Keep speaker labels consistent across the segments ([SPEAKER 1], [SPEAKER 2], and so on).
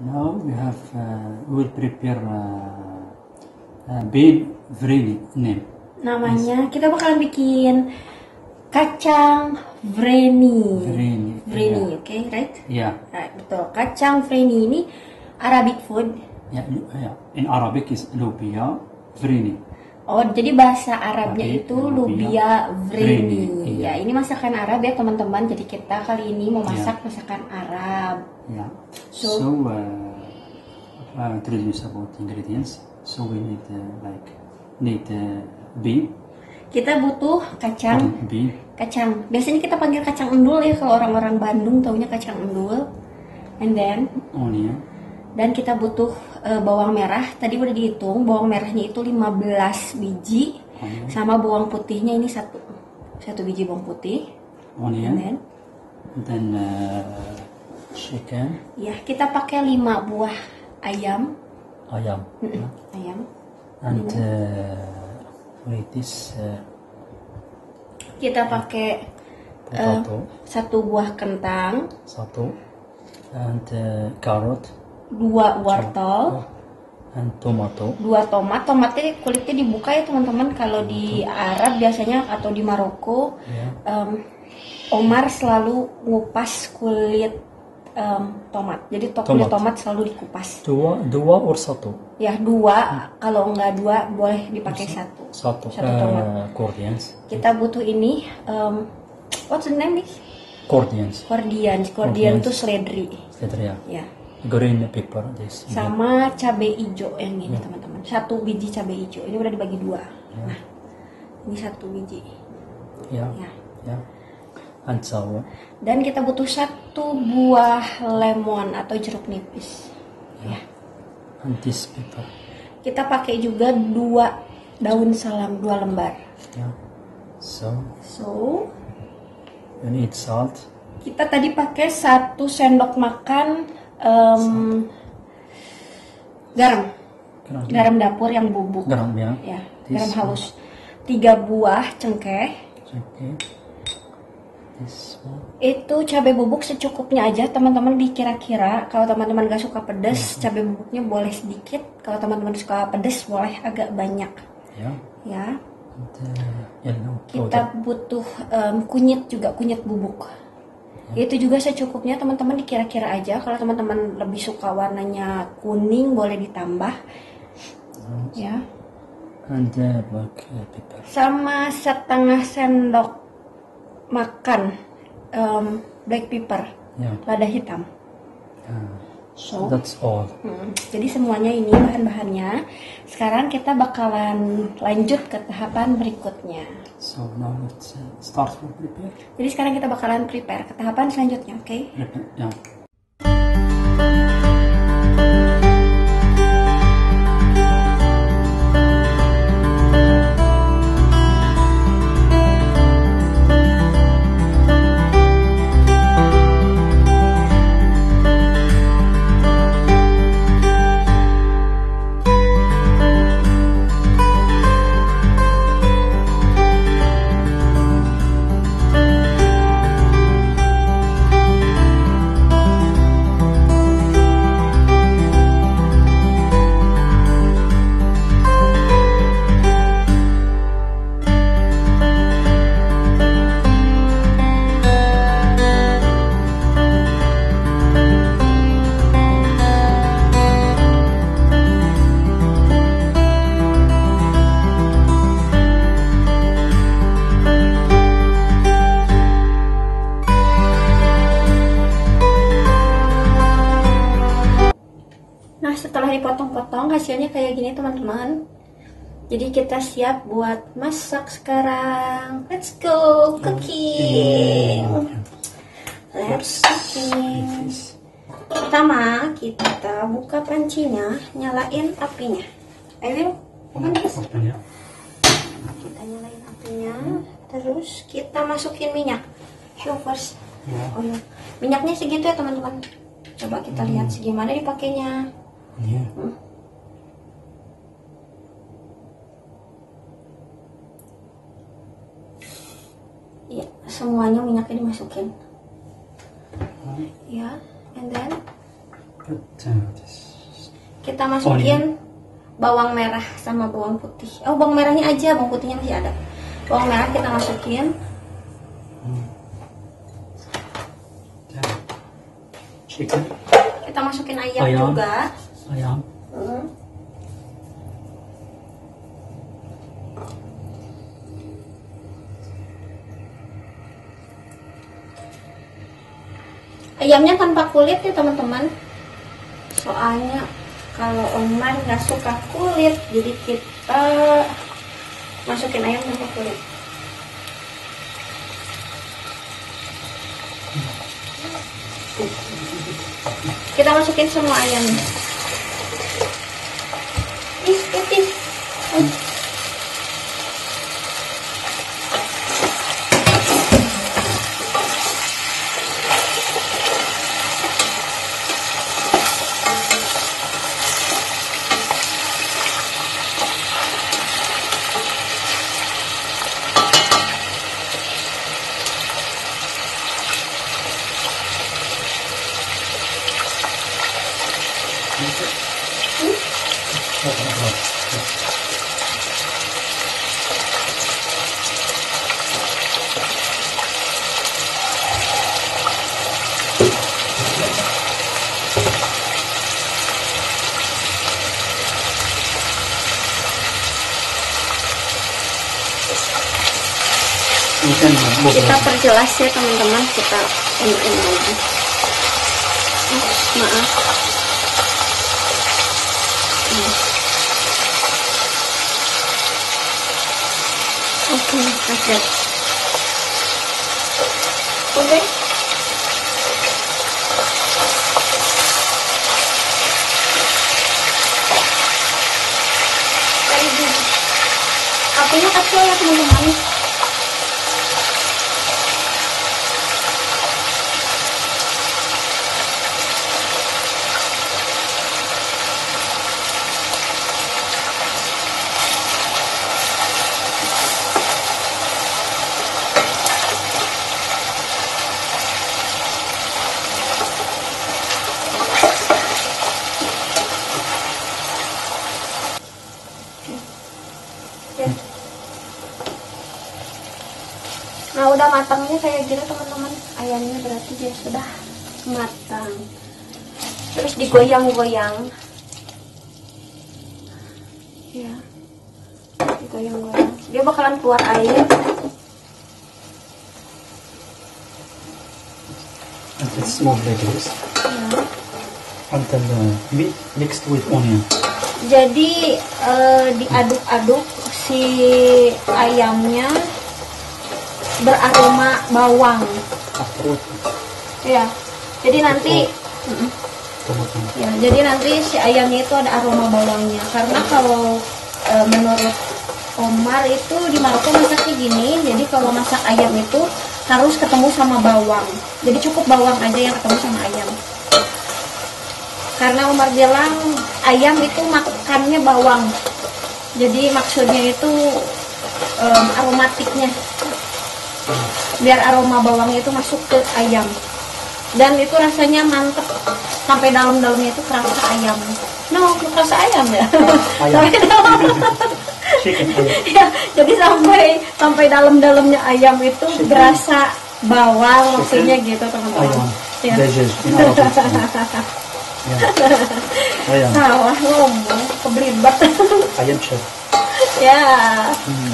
[SPEAKER 1] Now we have we will prepare bean vreni name.
[SPEAKER 2] Namanya kita bakalan bikin kacang vreni.
[SPEAKER 1] Yeah.
[SPEAKER 2] Okay, right?
[SPEAKER 1] Yeah.
[SPEAKER 2] Right, betul. Kacang vreni ini Arabic food.
[SPEAKER 1] Yeah. In Arabic is lubia vreni.
[SPEAKER 2] Oh, jadi bahasa Arabnya
[SPEAKER 1] Tapi,
[SPEAKER 2] itu lubia vreni.
[SPEAKER 1] Iya.
[SPEAKER 2] Ya, ini masakan Arab ya teman-teman. Jadi kita kali ini mau masak masakan Arab.
[SPEAKER 1] Yeah.
[SPEAKER 2] So,
[SPEAKER 1] I'll introduce about ingredients. So we need bean.
[SPEAKER 2] Kita butuh kacang.
[SPEAKER 1] Bean.
[SPEAKER 2] Kacang. Biasanya kita panggil kacang endul ya, kalau orang-orang Bandung taunya kacang endul. And then
[SPEAKER 1] Onion.
[SPEAKER 2] dan kita butuh bawang merah. Tadi udah dihitung, bawang merahnya itu 15 biji. Sama bawang putihnya ini satu biji bawang putih.
[SPEAKER 1] Onion. Then chicken.
[SPEAKER 2] Ya, kita pakai 5 buah ayam.
[SPEAKER 1] Ayam.
[SPEAKER 2] Ayam.
[SPEAKER 1] And with this
[SPEAKER 2] Kita pakai
[SPEAKER 1] potato.
[SPEAKER 2] 1 buah kentang,
[SPEAKER 1] Satu. And carrot.
[SPEAKER 2] 2 wortel,
[SPEAKER 1] And tomato.
[SPEAKER 2] 2 tomat. Tomatnya kulitnya dibuka ya teman-teman. Kalau di Arab biasanya atau di Maroko, Omar selalu ngupas kulit tomat. Jadi kulit tomat selalu dikupas.
[SPEAKER 1] Dua or satu?
[SPEAKER 2] Ya 2. Kalau nggak 2 boleh dipakai 1.
[SPEAKER 1] Satu
[SPEAKER 2] tomat.
[SPEAKER 1] Cordians.
[SPEAKER 2] Kita butuh ini. What's the name is?
[SPEAKER 1] Cordians.
[SPEAKER 2] Cordian itu seledri.
[SPEAKER 1] Seledri ya.
[SPEAKER 2] Ya.
[SPEAKER 1] Green pepper. This.
[SPEAKER 2] Sama cabai hijau yang ini teman-teman. 1 biji cabai hijau. Ini udah dibagi 2. Nah, ini 1 biji.
[SPEAKER 1] Ya. And sour.
[SPEAKER 2] Dan kita butuh 1 buah lemon atau jeruk nipis. Ya.
[SPEAKER 1] And this pepper.
[SPEAKER 2] Kita pakai juga 2 daun salam, 2 lembar.
[SPEAKER 1] Ya. So you need salt.
[SPEAKER 2] Kita tadi pakai 1 sendok makan garam dapur yang bubuk.
[SPEAKER 1] Garam ya.
[SPEAKER 2] Ya, garam halus. 3 buah cengkeh.
[SPEAKER 1] Okay. This one.
[SPEAKER 2] Itu cabai bubuk secukupnya aja teman-teman, dikira-kira. Kalau teman-teman gak suka pedas, cabai bubuknya boleh sedikit. Kalau teman-teman suka pedas, boleh agak banyak. Ya. Kita butuh kunyit juga, kunyit bubuk. Itu juga secukupnya teman-teman, dikira-kira aja. Kalau teman-teman lebih suka warnanya kuning, boleh ditambah. Ya.
[SPEAKER 1] And black pepper.
[SPEAKER 2] Sama setengah sendok makan black pepper, lada hitam. So
[SPEAKER 1] that's all.
[SPEAKER 2] Jadi semuanya ini bahan-bahannya. Sekarang kita bakalan lanjut ke tahapan berikutnya.
[SPEAKER 1] So now let's start to prepare.
[SPEAKER 2] Jadi sekarang kita bakalan prepare ke tahapan selanjutnya, oke?
[SPEAKER 1] Yeah.
[SPEAKER 2] Nah, setelah dipotong-potong hasilnya kayak gini teman-teman. Jadi kita siap buat masak sekarang. Let's go cooking. Let's cooking. Pertama kita buka pancinya, nyalain apinya. Ayo, bukan guys. Kita nyalain apinya, terus kita masukin minyak. Show first. Oh ya, minyaknya segitu ya teman-teman. Coba kita lihat segimana dipakainya. Iya, semuanya minyaknya dimasukin. Ya, and then Kita masukin bawang merah sama bawang putih. Oh, bawang merahnya aja, bawang putihnya masih ada. Bawang merah kita masukin.
[SPEAKER 1] Chicken.
[SPEAKER 2] Kita masukin ayam juga.
[SPEAKER 1] Ayam.
[SPEAKER 2] Ayamnya tanpa kulit ya teman-teman. Soalnya kalau Omar nggak suka kulit, jadi kita masukin ayam tanpa kulit. Kita masukin semua ayamnya. Kita perjelas ya teman-teman, kita ini lagi. Maaf. Oke, lanjut. Oke. Apinya kecil ya teman-teman. Nah, udah matangnya kayak gini teman-teman. Ayamnya berarti dia sudah matang. Terus digoyang-goyang. Ya. Digoyang-goyang. Dia bakalan keluar air.
[SPEAKER 1] Until small like this.
[SPEAKER 2] Ya.
[SPEAKER 1] Until mixed with onion.
[SPEAKER 2] Jadi diaduk-aduk si ayamnya beraroma bawang. Ya. Jadi nanti ya, jadi nanti si ayamnya itu ada aroma bawangnya. Karena kalau menurut Omar itu di Maroko masaknya gini. Jadi kalau masak ayam itu harus ketemu sama bawang. Jadi cukup bawang aja yang ketemu sama ayam. Karena Omar bilang ayam itu makannya bawang. Jadi maksudnya itu aromatiknya. Biar aroma bawangnya itu masuk ke ayam. Dan itu rasanya mantep. Sampai dalam-dalamnya itu kerasa ayam. No, kerasa ayam ya. Sampai dalam. Ya, jadi sampai dalam-dalamnya ayam itu berasa bawang, maksudnya gitu teman-teman. Ya. Salah ngomong, kebelibat.
[SPEAKER 1] Ayam chef.
[SPEAKER 2] Ya.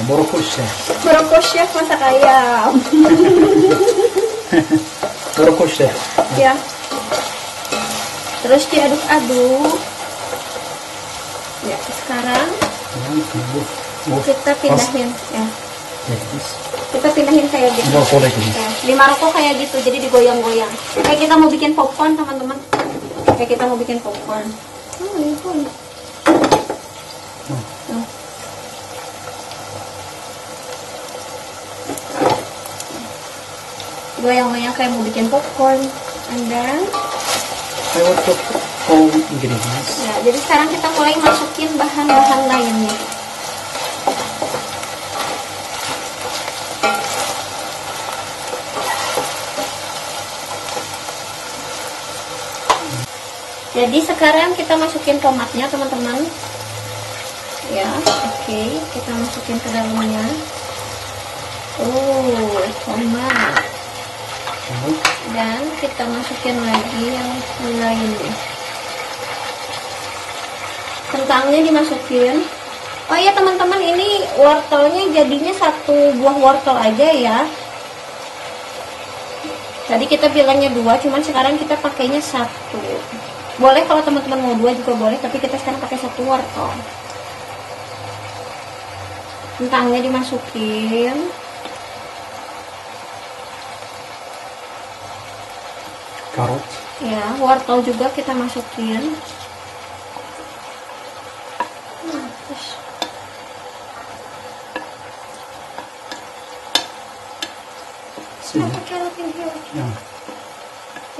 [SPEAKER 1] Morocco chef.
[SPEAKER 2] Morocco chef masak ayam.
[SPEAKER 1] Morocco chef.
[SPEAKER 2] Ya. Terus diaduk-aduk. Ya, sekarang kita pindahin ya. Kita pindahin kayak gitu. Ya, di Maroko kayak gitu, jadi digoyang-goyang. Kayak kita mau bikin popcorn teman-teman. Kayak kita mau bikin popcorn. Goyang-goyang kayak mau bikin popcorn. And then
[SPEAKER 1] I want to put all ingredients.
[SPEAKER 2] ya, jadi sekarang kita mulai masukin bahan-bahan lainnya. Jadi sekarang kita masukin tomatnya teman-teman. Ya, oke, kita masukin ke dalamnya. Tomat. Dan kita masukin lagi yang lainnya. Kentangnya dimasukin. Oh iya teman-teman, ini wortelnya jadinya 1 buah wortel aja ya. Tadi kita bilangnya 2, cuman sekarang kita pakainya 1. Boleh kalau teman-teman mau 2 juga boleh, tapi kita sekarang pakai 1 wortel. Kentangnya dimasukin.
[SPEAKER 1] Karot.
[SPEAKER 2] Ya, wortel juga kita masukin. Apa carrot in here?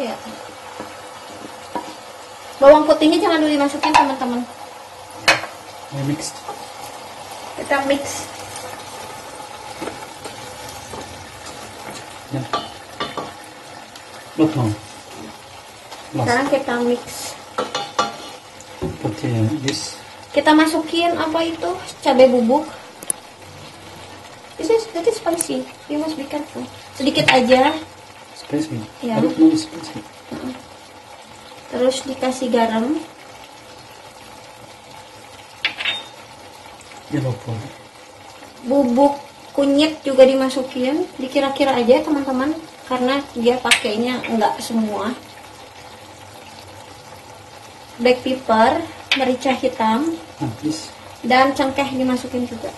[SPEAKER 2] Ya. Bawang putihnya jangan dulu dimasukin teman-teman.
[SPEAKER 1] Mix.
[SPEAKER 2] Kita mix.
[SPEAKER 1] Ya. Betul.
[SPEAKER 2] Sekarang kita mix.
[SPEAKER 1] Put this.
[SPEAKER 2] Kita masukin apa itu? Cabai bubuk. That is spicy. You must be careful. Sedikit aja.
[SPEAKER 1] Spicy.
[SPEAKER 2] Ya.
[SPEAKER 1] I don't know spicy.
[SPEAKER 2] Terus dikasih garam.
[SPEAKER 1] Yellow powder.
[SPEAKER 2] Bubuk kunyit juga dimasukin. Dikira-kira aja teman-teman, karena dia pakainya enggak semua. Black pepper, merica hitam, dan cengkeh dimasukin juga.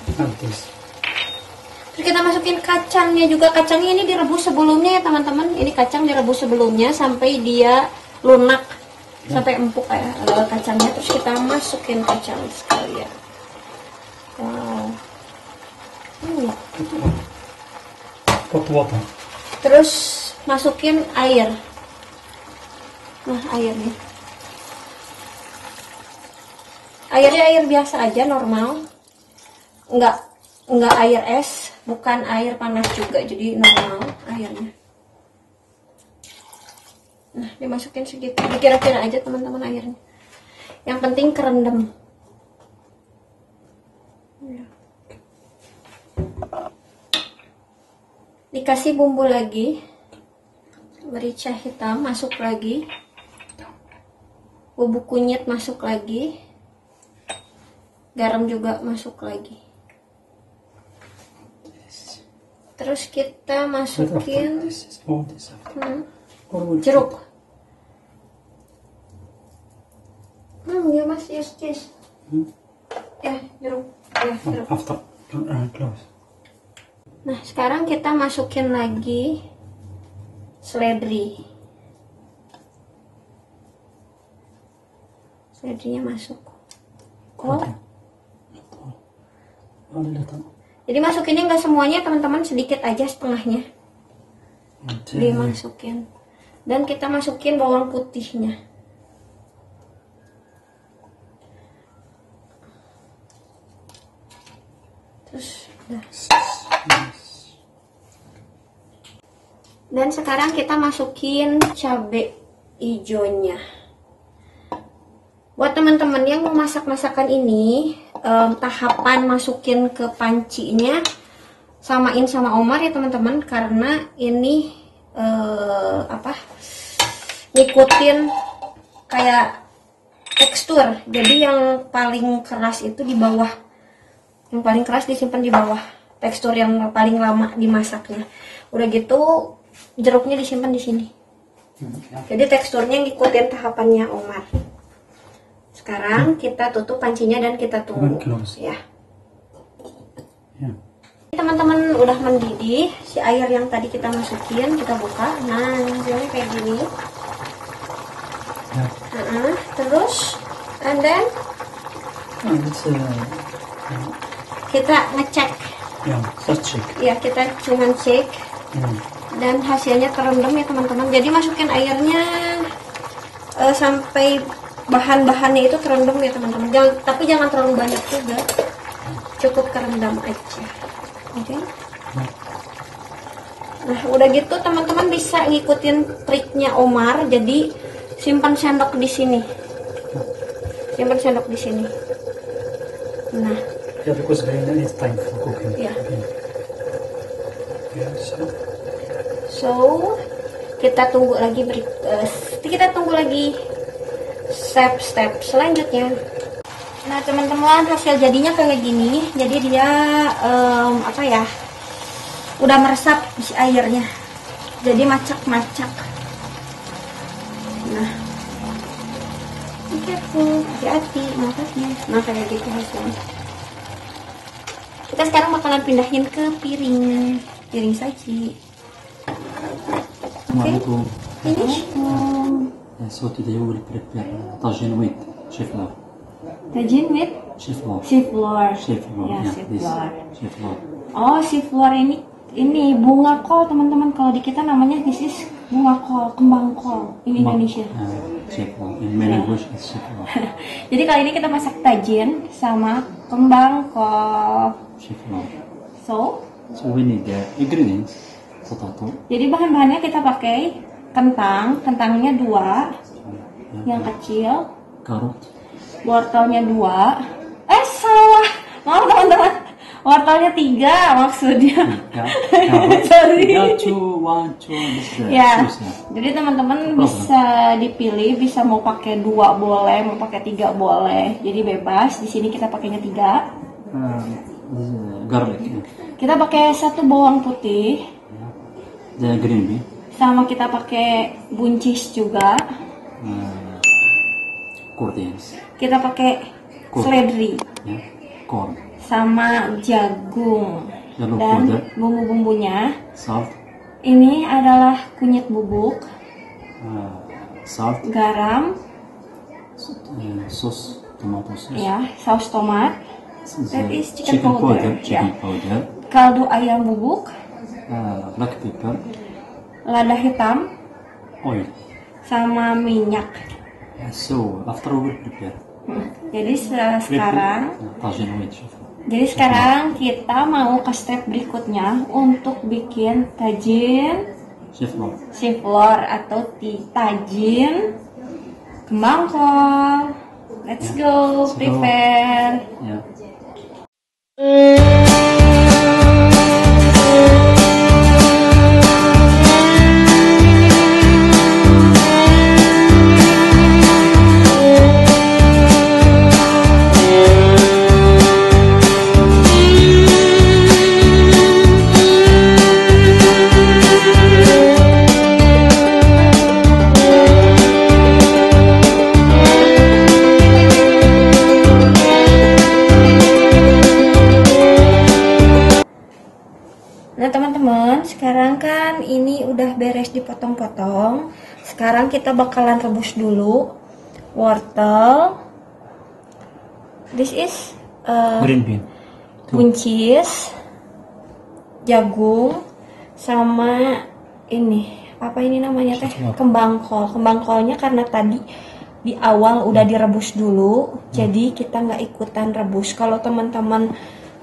[SPEAKER 2] Terus kita masukin kacangnya juga. Kacangnya ini direbus sebelumnya ya teman-teman. Ini kacang direbus sebelumnya sampai dia lunak, sampai empuk ya kacangnya. Terus kita masukin kacang sekalian. Wow.
[SPEAKER 1] Hot water.
[SPEAKER 2] Terus masukin air. Nah, airnya. Airnya air biasa aja, normal. Enggak air es, bukan air panas juga, jadi normal airnya. Nah, dimasukin segitu. Dikira-kira aja teman-teman airnya. Yang penting kerendam. Dikasih bumbu lagi. Merica hitam masuk lagi. Bubuk kunyit masuk lagi. Garam juga masuk lagi. Terus kita masukin jeruk. Ya mas, yes. Jeruk. Jeruk.
[SPEAKER 1] After close.
[SPEAKER 2] Nah, sekarang kita masukin lagi seledri. Seledrinya masuk. Jadi masukinnya nggak semuanya teman-teman, sedikit aja, setengahnya dimasukin. Dan kita masukin bawang putihnya. Terus udah. Dan sekarang kita masukin cabai hijaunya. Buat teman-teman yang mau masak masakan ini, tahapan masukin ke pancinya samain sama Omar ya teman-teman, karena ini ngikutin kayak tekstur. Jadi yang paling keras itu di bawah, yang paling keras disimpan di bawah, tekstur yang paling lama dimasaknya. Udah gitu jeruknya disimpan di sini. Jadi teksturnya ngikutin tahapannya Omar. Sekarang kita tutup pancinya dan kita tunggu ya. Teman-teman udah mendidih, si air yang tadi kita masukin kita buka. Nah, hasilnya kayak gini. Terus and then kita ngecek. Ya, kita cuman cek. Dan hasilnya terendam ya teman-teman. Jadi masukin airnya sampai bahan-bahannya itu terendam ya teman-teman. Tapi jangan terlalu banyak juga, cukup kerendam aja. Oke. Nah, udah gitu teman-teman bisa ngikutin triknya Omar. Jadi simpan sendok di sini. Yang bersendok di sini. Nah,
[SPEAKER 1] Yeah, because right now it's time for cooking.
[SPEAKER 2] Yeah.
[SPEAKER 1] Yeah,
[SPEAKER 2] so kita tunggu lagi step-step selanjutnya. Nah teman-teman, hasil jadinya kayak gini. Jadi dia udah meresap isi airnya, jadi macak-macak. Nah, hati-hati makanya. Nah kayak gitu hasilnya. Kita sekarang bakalan pindahin ke piring saji. Okay, finish.
[SPEAKER 1] So today we will prepare tagine with chiflor.
[SPEAKER 2] Tajin with
[SPEAKER 1] Chiflor.
[SPEAKER 2] chiflor.
[SPEAKER 1] Yeah, this chiflor.
[SPEAKER 2] Oh, chiflor ini bunga kol teman-teman. Kalau di kita namanya this is bunga kol, kembang kol in Indonesia.
[SPEAKER 1] Chiflor. In many languages it's chiflor.
[SPEAKER 2] Jadi kali ini kita masak tajin sama kembang kol.
[SPEAKER 1] Chiflor.
[SPEAKER 2] So
[SPEAKER 1] we need the ingredients. Potato.
[SPEAKER 2] Jadi bahan-bahannya kita pakai kentangnya 2 yang kecil,
[SPEAKER 1] Carrot.
[SPEAKER 2] wortelnya 2. Salah, maaf teman-teman, wortelnya 3 maksudnya. Sorry.
[SPEAKER 1] 2, 1.
[SPEAKER 2] Ya, jadi teman-teman bisa dipilih, bisa mau pakai 2 boleh, mau pakai 3 boleh, jadi bebas. Di sini kita pakainya 3.
[SPEAKER 1] Garlic.
[SPEAKER 2] Kita pakai 1 bawang putih.
[SPEAKER 1] The green bean.
[SPEAKER 2] Sama kita pakai buncis juga.
[SPEAKER 1] Cordials.
[SPEAKER 2] Kita pakai seledri.
[SPEAKER 1] Yeah. Corn.
[SPEAKER 2] Sama jagung.
[SPEAKER 1] Yellow
[SPEAKER 2] Dan
[SPEAKER 1] powder.
[SPEAKER 2] bumbu-bumbunya.
[SPEAKER 1] Salt.
[SPEAKER 2] Ini adalah kunyit bubuk.
[SPEAKER 1] Salt.
[SPEAKER 2] Garam.
[SPEAKER 1] Sauce. Tomato sauce.
[SPEAKER 2] Ya, saus tomat. That is chicken powder.
[SPEAKER 1] Chicken powder.
[SPEAKER 2] Kaldu ayam bubuk.
[SPEAKER 1] Black pepper.
[SPEAKER 2] Lada hitam.
[SPEAKER 1] Oil.
[SPEAKER 2] Sama minyak.
[SPEAKER 1] So after we prepare.
[SPEAKER 2] Jadi sekarang
[SPEAKER 1] Tagine with chiflor.
[SPEAKER 2] Jadi sekarang kita mau ke step berikutnya untuk bikin tajin chiflor atau tajin kembang kol. Let's go prepare.
[SPEAKER 1] Yeah.
[SPEAKER 2] Nah teman-teman, sekarang kan ini udah beres dipotong-potong. Sekarang kita bakalan rebus dulu wortel. This is
[SPEAKER 1] Green bean.
[SPEAKER 2] buncis, jagung, sama ini apa ini namanya teh, kembang kol. Kembang kolnya karena tadi di awal udah direbus dulu, jadi kita nggak ikutan rebus. Kalau teman-teman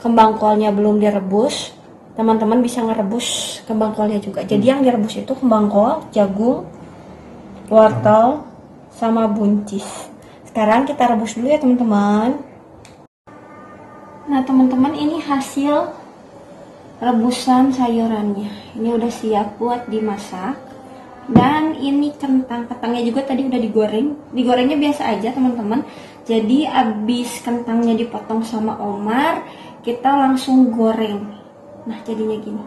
[SPEAKER 2] kembang kolnya belum direbus, teman-teman bisa ngerebus kembang kolnya juga. Jadi yang direbus itu kembang kol, jagung, wortel, sama buncis. Sekarang kita rebus dulu ya teman-teman. Nah teman-teman, ini hasil rebusan sayurannya. Ini udah siap buat dimasak. Dan ini kentangnya juga tadi udah digoreng. Digorengnya biasa aja teman-teman. Jadi abis kentangnya dipotong sama Omar, kita langsung goreng. Nah jadinya gini,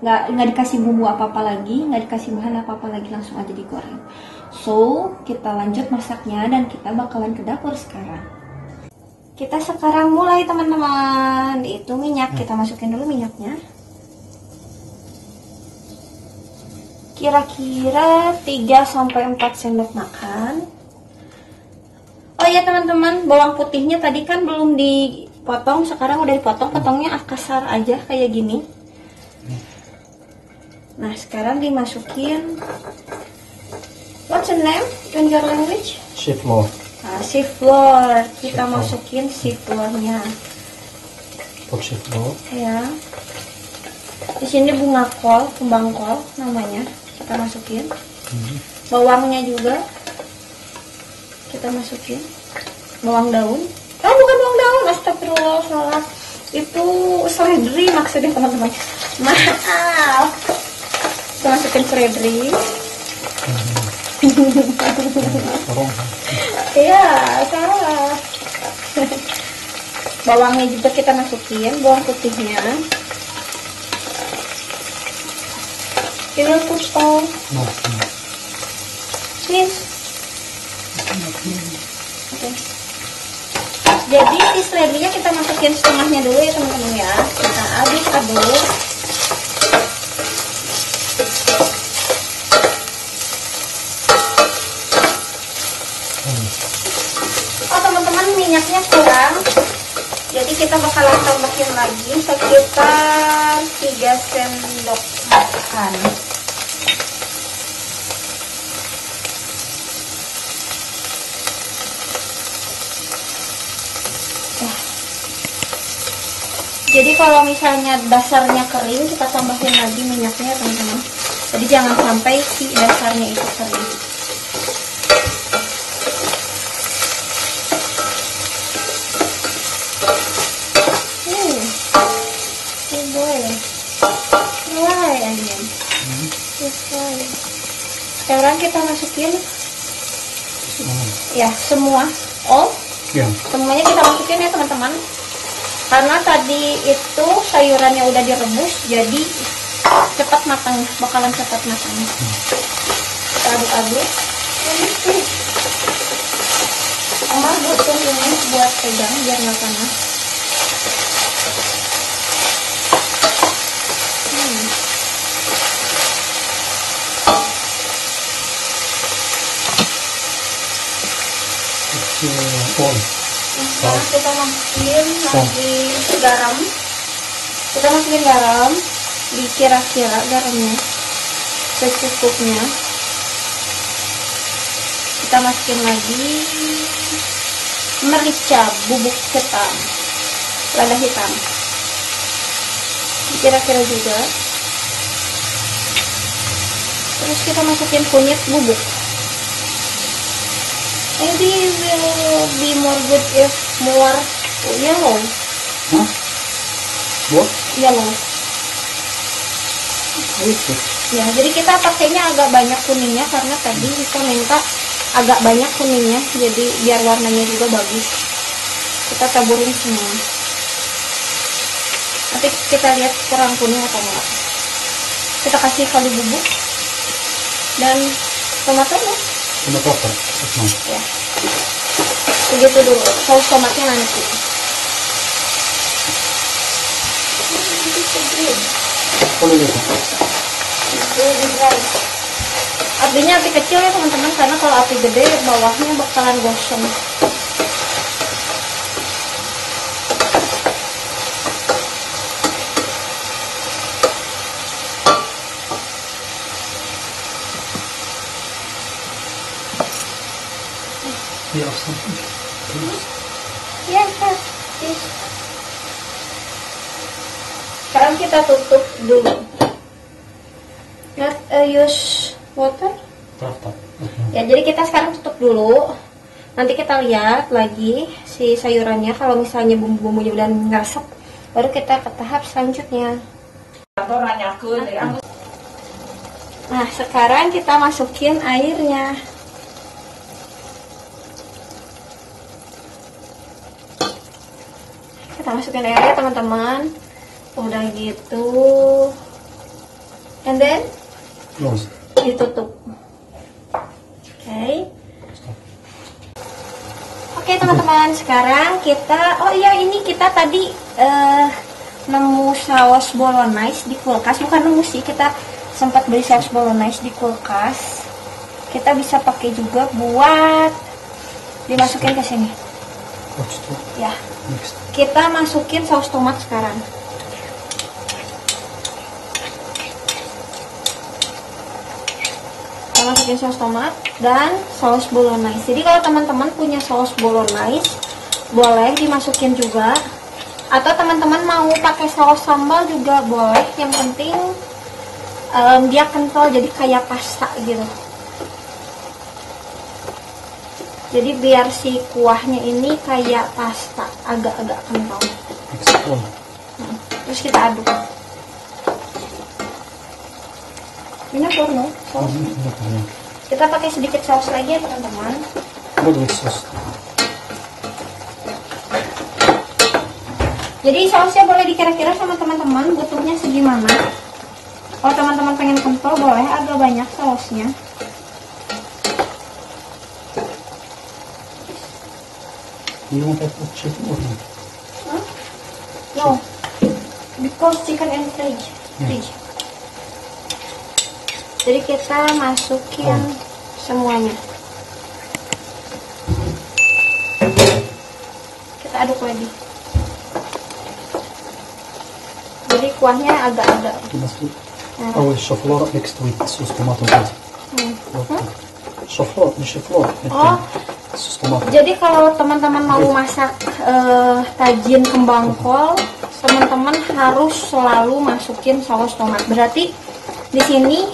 [SPEAKER 2] nggak dikasih bumbu apa-apa lagi, nggak dikasih bahan apa-apa lagi, langsung aja digoreng. So kita lanjut masaknya dan kita bakalan ke dapur sekarang. Kita sekarang mulai teman-teman. Itu minyak, kita masukin dulu minyaknya. Kira-kira 3-4 sendok makan. Oh iya teman-teman, bawang putihnya tadi kan belum dipotong, sekarang udah dipotong, potongnya kasar aja kayak gini. Nah sekarang dimasukin, what's the name in your language?
[SPEAKER 1] Chiflor.
[SPEAKER 2] Nah, chiflor, kita masukin chiflornya.
[SPEAKER 1] Chiflor.
[SPEAKER 2] Ya. Di sini bunga kol, kembang kol namanya, kita masukin. Bawangnya juga kita masukin bawang daun. Oh, bukan bawang daun, astagfirullah, salah. Itu seledri maksudnya teman-teman. Maaf. Kita masukin seledri. Iya, salah. Bawangnya juga kita masukin, bawang putihnya. Ini potong. Please. Oke. Jadi si seledrinya kita masukin setengahnya dulu ya teman-teman ya. Kita aduk-aduk. Oh teman-teman, minyaknya kurang. Jadi kita bakalan tambahin lagi sekitar 3 sendok makan. Jadi kalau misalnya dasarnya kering, kita tambahin lagi minyaknya teman-teman. Jadi jangan sampai si dasarnya itu kering. Sekarang kita masukin ya semua, semuanya kita masukin ya teman-teman. Karena tadi itu sayurannya udah direbus, jadi cepat matang, bakalan cepat matang. Kita aduk-aduk. Omar butuh ini buat pegang biar nggak panas. Sekarang kita masukin lagi garam. Kita masukin garam, dikira-kira garamnya secukupnya. Kita masukin lagi merica bubuk hitam, lada hitam, kira-kira juga. Terus kita masukin kunyit bubuk. Maybe will be more good if more yellow.
[SPEAKER 1] Hah? What?
[SPEAKER 2] Yellow. Ya, jadi kita pakainya agak banyak kuningnya karena tadi kita minta agak banyak kuningnya, jadi biar warnanya juga bagus. Kita taburin semua. Nanti kita lihat kurang kuning atau enggak. Kita kasih kaldu bubuk dan tomatnya.
[SPEAKER 1] Tomat apa?
[SPEAKER 2] Ya. Begitu dulu. Saus tomatnya nanti. Apinya api kecil ya teman-teman, karena kalau api gede bawahnya bakalan gosong. Yes. Sekarang kita tutup dulu. Not use water. Ya, jadi kita sekarang tutup dulu. Nanti kita lihat lagi si sayurannya. Kalau misalnya bumbu-bumbunya udah ngeresep, baru kita ke tahap selanjutnya. Nah, sekarang kita masukin airnya. Kita masukin airnya teman-teman. Udah gitu, and then ditutup. Oke teman-teman, sekarang kita, oh iya, ini kita tadi nemu saus bolognese di kulkas. Bukan nemu sih, kita sempat beli saus bolognese di kulkas. Kita bisa pakai juga buat dimasukin ke sini. Ya, kita masukin saus tomat sekarang. Kita masukin saus tomat dan saus bolognese. Jadi kalau teman-teman punya saus bolognese, boleh dimasukin juga. Atau teman-teman mau pakai saus sambal juga boleh. Yang penting dia kental, jadi kayak pasta gitu. Jadi biar si kuahnya ini kayak pasta, agak-agak kental. Terus kita aduk. Ini porno. Kita pakai sedikit saus lagi ya teman-teman. Jadi sausnya boleh dikira-kira sama teman-teman butuhnya segimana. Kalau teman-teman pengen kental boleh agak banyak sausnya.
[SPEAKER 1] You want to put chicken or not?
[SPEAKER 2] Huh? No, because chicken and fridge. Jadi kita masukin semuanya. Kita aduk lagi. Jadi kuahnya agak-agak.
[SPEAKER 1] أو الشفلار next with صوص طماطم عادي. شفلار مش شفلار.
[SPEAKER 2] Oh.
[SPEAKER 1] صوص طماطم.
[SPEAKER 2] Jadi kalau teman-teman mau masak tajin kembang kol, teman-teman harus selalu masukin saus tomat. Berarti di sini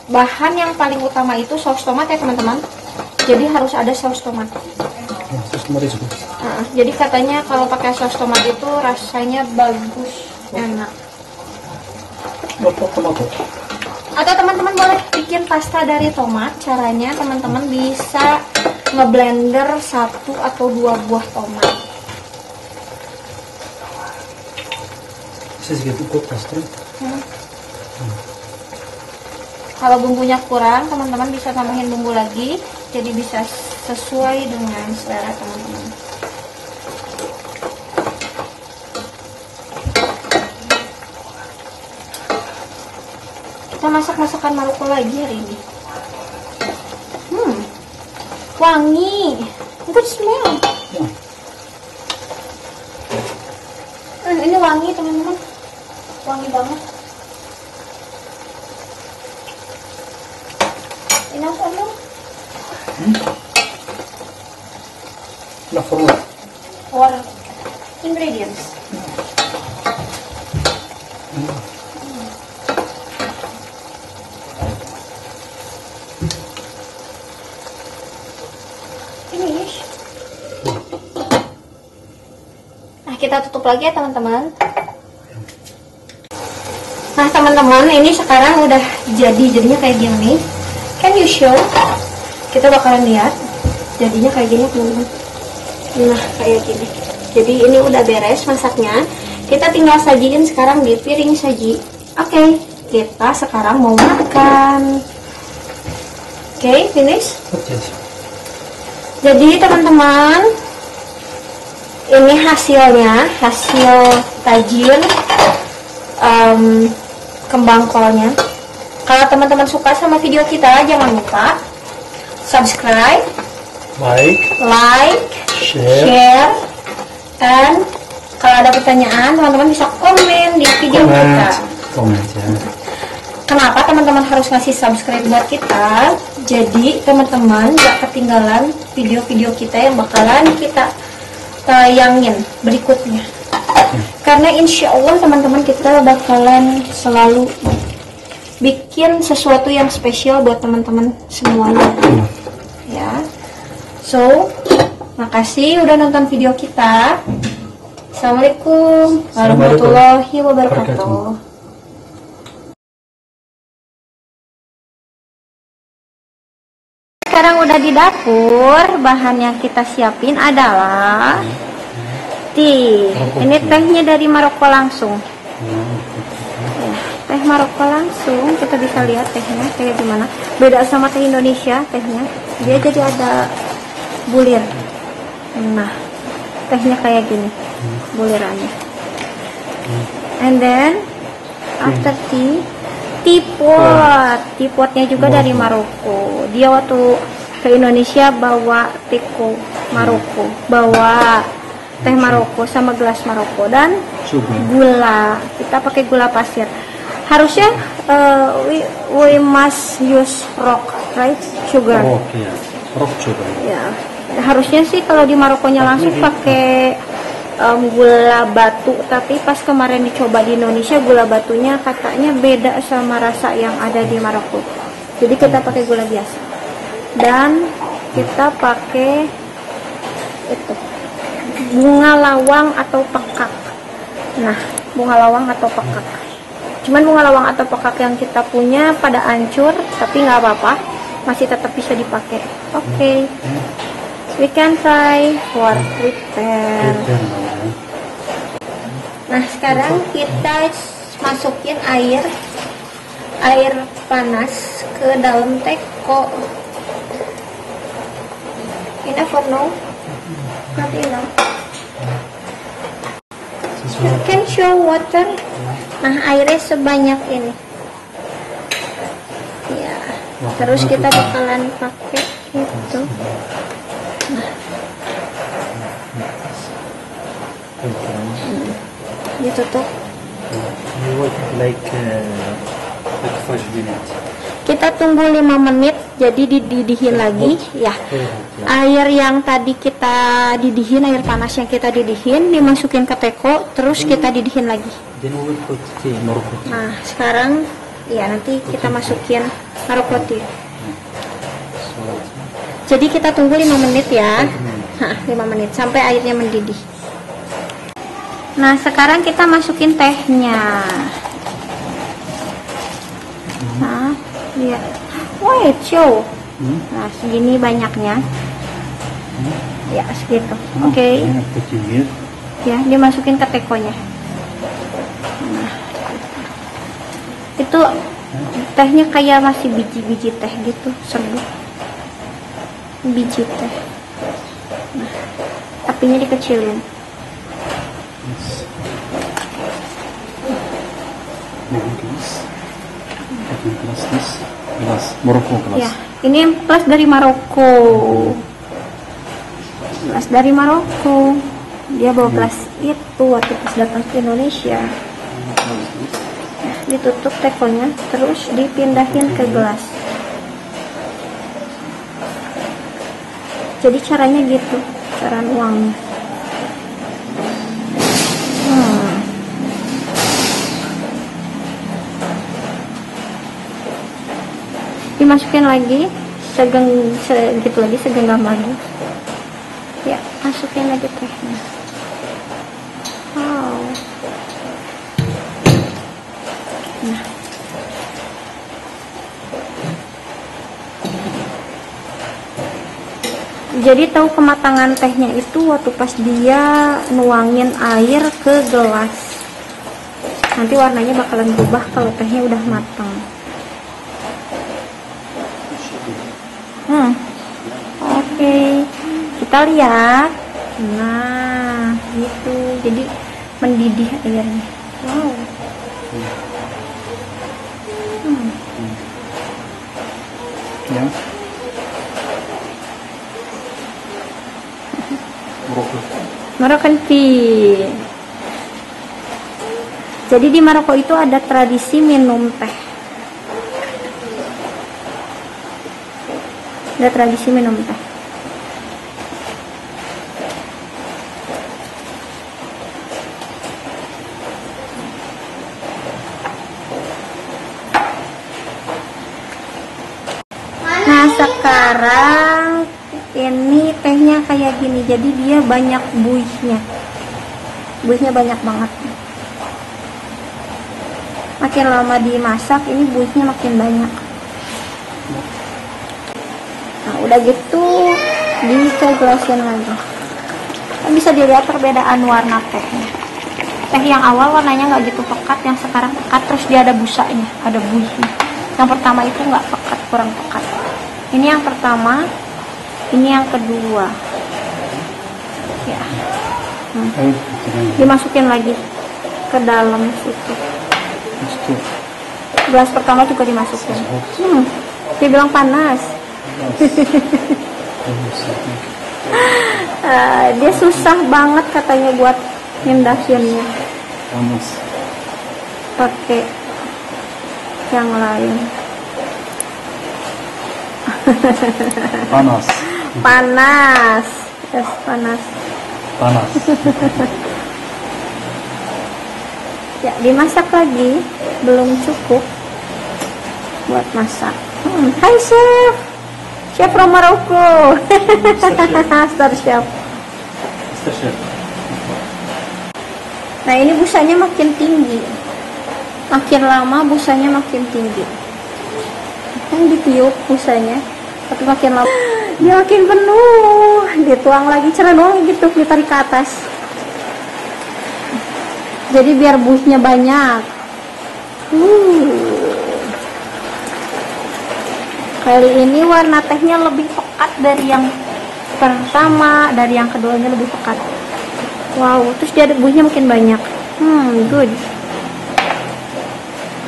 [SPEAKER 2] bahan yang paling utama itu saus tomat ya teman-teman. Jadi harus ada saus tomat.
[SPEAKER 1] Saus tomat itu.
[SPEAKER 2] Jadi katanya kalau pakai saus tomat itu rasanya bagus, enak. Atau teman-teman boleh bikin pasta dari tomat. Caranya teman-teman bisa ngeblender 1 atau 2 buah tomat. Kalau bumbunya kurang, teman-teman bisa tambahin bumbu lagi. Jadi bisa sesuai dengan selera teman-teman. Kita masak masakan Maroko lagi hari ini. Wangi, good smell. Ini wangi teman-teman, wangi banget. Ini apa dong? For ingredients. Nah, kita tutup lagi ya teman-teman. Nah teman-teman, ini sekarang udah jadinya kayak gini. Can you show? Kita bakalan lihat jadinya kayak gini teman-teman. Nah kayak gini. Jadi ini udah beres masaknya. Kita tinggal sajiin sekarang di piring saji. Oke, kita sekarang mau makan. Oke, finish. Jadi teman-teman, ini hasilnya, hasil tajin kembang kolnya. Kalau teman-teman suka sama video kita, jangan lupa subscribe, like, share, dan kalau ada pertanyaan, teman-teman bisa komen di video kita. Kenapa teman-teman harus ngasih subscribe buat kita? Jadi teman-teman gak ketinggalan video-video kita yang bakalan kita tayangin berikutnya. Karena insya Allah teman-teman kita bakalan selalu bikin sesuatu yang spesial buat teman-teman semuanya. Ya, so makasih udah nonton video kita. Assalamualaikum warahmatullahi wabarakatuh. Sekarang udah di dapur, bahan yang kita siapin adalah teh. Ini tehnya dari Maroko langsung. Ya, teh Maroko langsung, kita bisa lihat tehnya kayak gimana. Beda sama teh Indonesia tehnya, dia jadi ada bulir. Nah, tehnya kayak gini, bulirannya. And then after tea, teapotnya juga dari Maroko. Dia waktu ke Indonesia bawa teko Maroko, bawa teh Maroko sama gelas Maroko dan gula. Kita pakai gula pasir. Harusnya we must use rock, right? Sugar.
[SPEAKER 1] Rock sugar.
[SPEAKER 2] Ya. Harusnya sih kalau di Marokonya langsung pakai gula batu, tapi pas kemarin dicoba di Indonesia gula batunya katanya beda sama rasa yang ada di Maroko. Jadi kita pakai gula biasa. Dan kita pakai itu bunga lawang atau pekak. Nah, bunga lawang atau pekak. Cuman bunga lawang atau pekak yang kita punya pada hancur, tapi nggak apa-apa, masih tetap bisa dipakai. Oke. We can try for prepare. Nah, sekarang kita masukin air panas ke dalam teko. Enough for now? Not enough. You can show water. Nah, airnya sebanyak ini. Ya. Terus kita bakalan pakai itu. Nah. Ditutup. Kita tunggu 5 menit, jadi dididihin lagi ya. Air yang tadi kita didihin, air panas yang kita didihin dimasukin ke teko, terus kita didihin lagi. Nah, sekarang ya nanti kita masukin naruh roti. Jadi kita tunggu 5 menit ya. 5 menit sampai airnya mendidih. Nah, sekarang kita masukin tehnya. Nah, lihat. Wait, show. Nah, segini banyaknya. Ya, segitu. Oke. Ya, dimasukin ke tekonya. Nah, itu tehnya kayak masih biji-biji teh gitu, serbuk. Biji teh. Nah, apinya dikecilin.
[SPEAKER 1] Gelas Maroko gelas.
[SPEAKER 2] Ya, ini gelas dari Maroko. Gelas dari Maroko. Dia bawa gelas itu waktu pas datang ke Indonesia. Nah, ditutup tekonya, terus dipindahin ke gelas. Jadi caranya gitu, cara nuangnya. Dimasukin lagi segitu lagi, segenggam lagi ya, masukin lagi tehnya. Wow. Nah, jadi tahu kematangan tehnya itu waktu pas dia nuangin air ke gelas, nanti warnanya bakalan berubah kalau tehnya udah matang. Oke, kita lihat. Nah, gitu. Jadi mendidih airnya. Wow.
[SPEAKER 1] Ya.
[SPEAKER 2] Moroccan tea. Jadi di Maroko itu ada tradisi minum teh. Ada tradisi minum teh. Nah, sekarang ini tehnya kayak gini. Jadi dia banyak buihnya. Buihnya banyak banget. Makin lama dimasak, ini buihnya makin banyak. Nah, udah gitu dikegelasin lagi. Bisa dilihat perbedaan warna tehnya. Teh yang awal warnanya nggak gitu pekat, yang sekarang pekat, terus dia ada busanya, ada buihnya. Yang pertama itu nggak pekat, kurang pekat. Ini yang pertama, ini yang kedua. Ya. Dimasukin lagi ke dalam situ. Gelas pertama juga dimasukin. Dia bilang panas. Dia susah banget katanya buat ngendahinnya. Pakai yang lain.
[SPEAKER 1] Panas.
[SPEAKER 2] Panas. Yes, panas.
[SPEAKER 1] Panas.
[SPEAKER 2] Ya, dimasak lagi. Belum cukup buat masak. Hai chef. Chef from Morocco. Star chef.
[SPEAKER 1] Mr. Chef.
[SPEAKER 2] Nah ini busanya makin tinggi, makin lama busanya makin tinggi. Kan ditiup busanya, tapi makin lama dia makin penuh. Dituang lagi, cerenong gitu, ditarik ke atas. Jadi biar busnya banyak. Kali ini warna tehnya lebih pekat dari yang pertama, dari yang keduanya lebih pekat. Wow, terus dia busnya makin banyak. Good.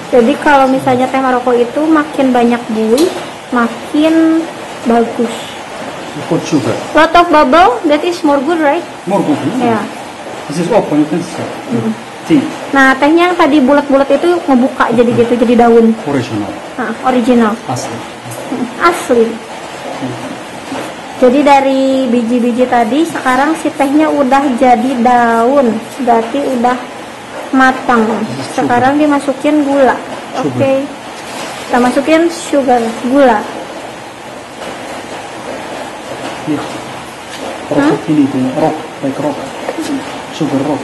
[SPEAKER 2] Jadi kalau misalnya teh Maroko itu makin banyak buih, makin bagus.
[SPEAKER 1] Put sugar.
[SPEAKER 2] Lot of bubble, that is more good, right?
[SPEAKER 1] More good.
[SPEAKER 2] Ya.
[SPEAKER 1] This is open, you can see. Tea.
[SPEAKER 2] Nah, tehnya yang tadi bulat-bulat itu ngebuka jadi gitu, jadi daun.
[SPEAKER 1] Original.
[SPEAKER 2] Nah, original.
[SPEAKER 1] Asli.
[SPEAKER 2] Asli. Jadi dari biji-biji tadi sekarang si tehnya udah jadi daun, berarti udah matang. Sekarang dimasukin gula. Oke. Kita masukin sugar, gula.
[SPEAKER 1] Rock ini tuh, rock, like rock. Sugar rock.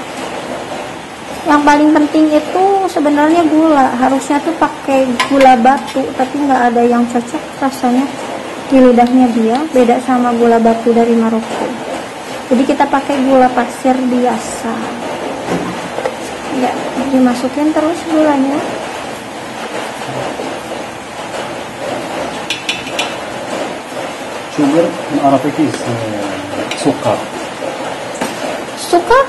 [SPEAKER 2] Yang paling penting itu sebenarnya gula. Harusnya tuh pakai gula batu, tapi nggak ada yang cocok rasanya. Di lidahnya dia beda sama gula batu dari Maroko. Jadi kita pakai gula pasir biasa. Ya, dimasukin terus gulanya.
[SPEAKER 1] Sugar in Arabic is sukar.
[SPEAKER 2] Sukar?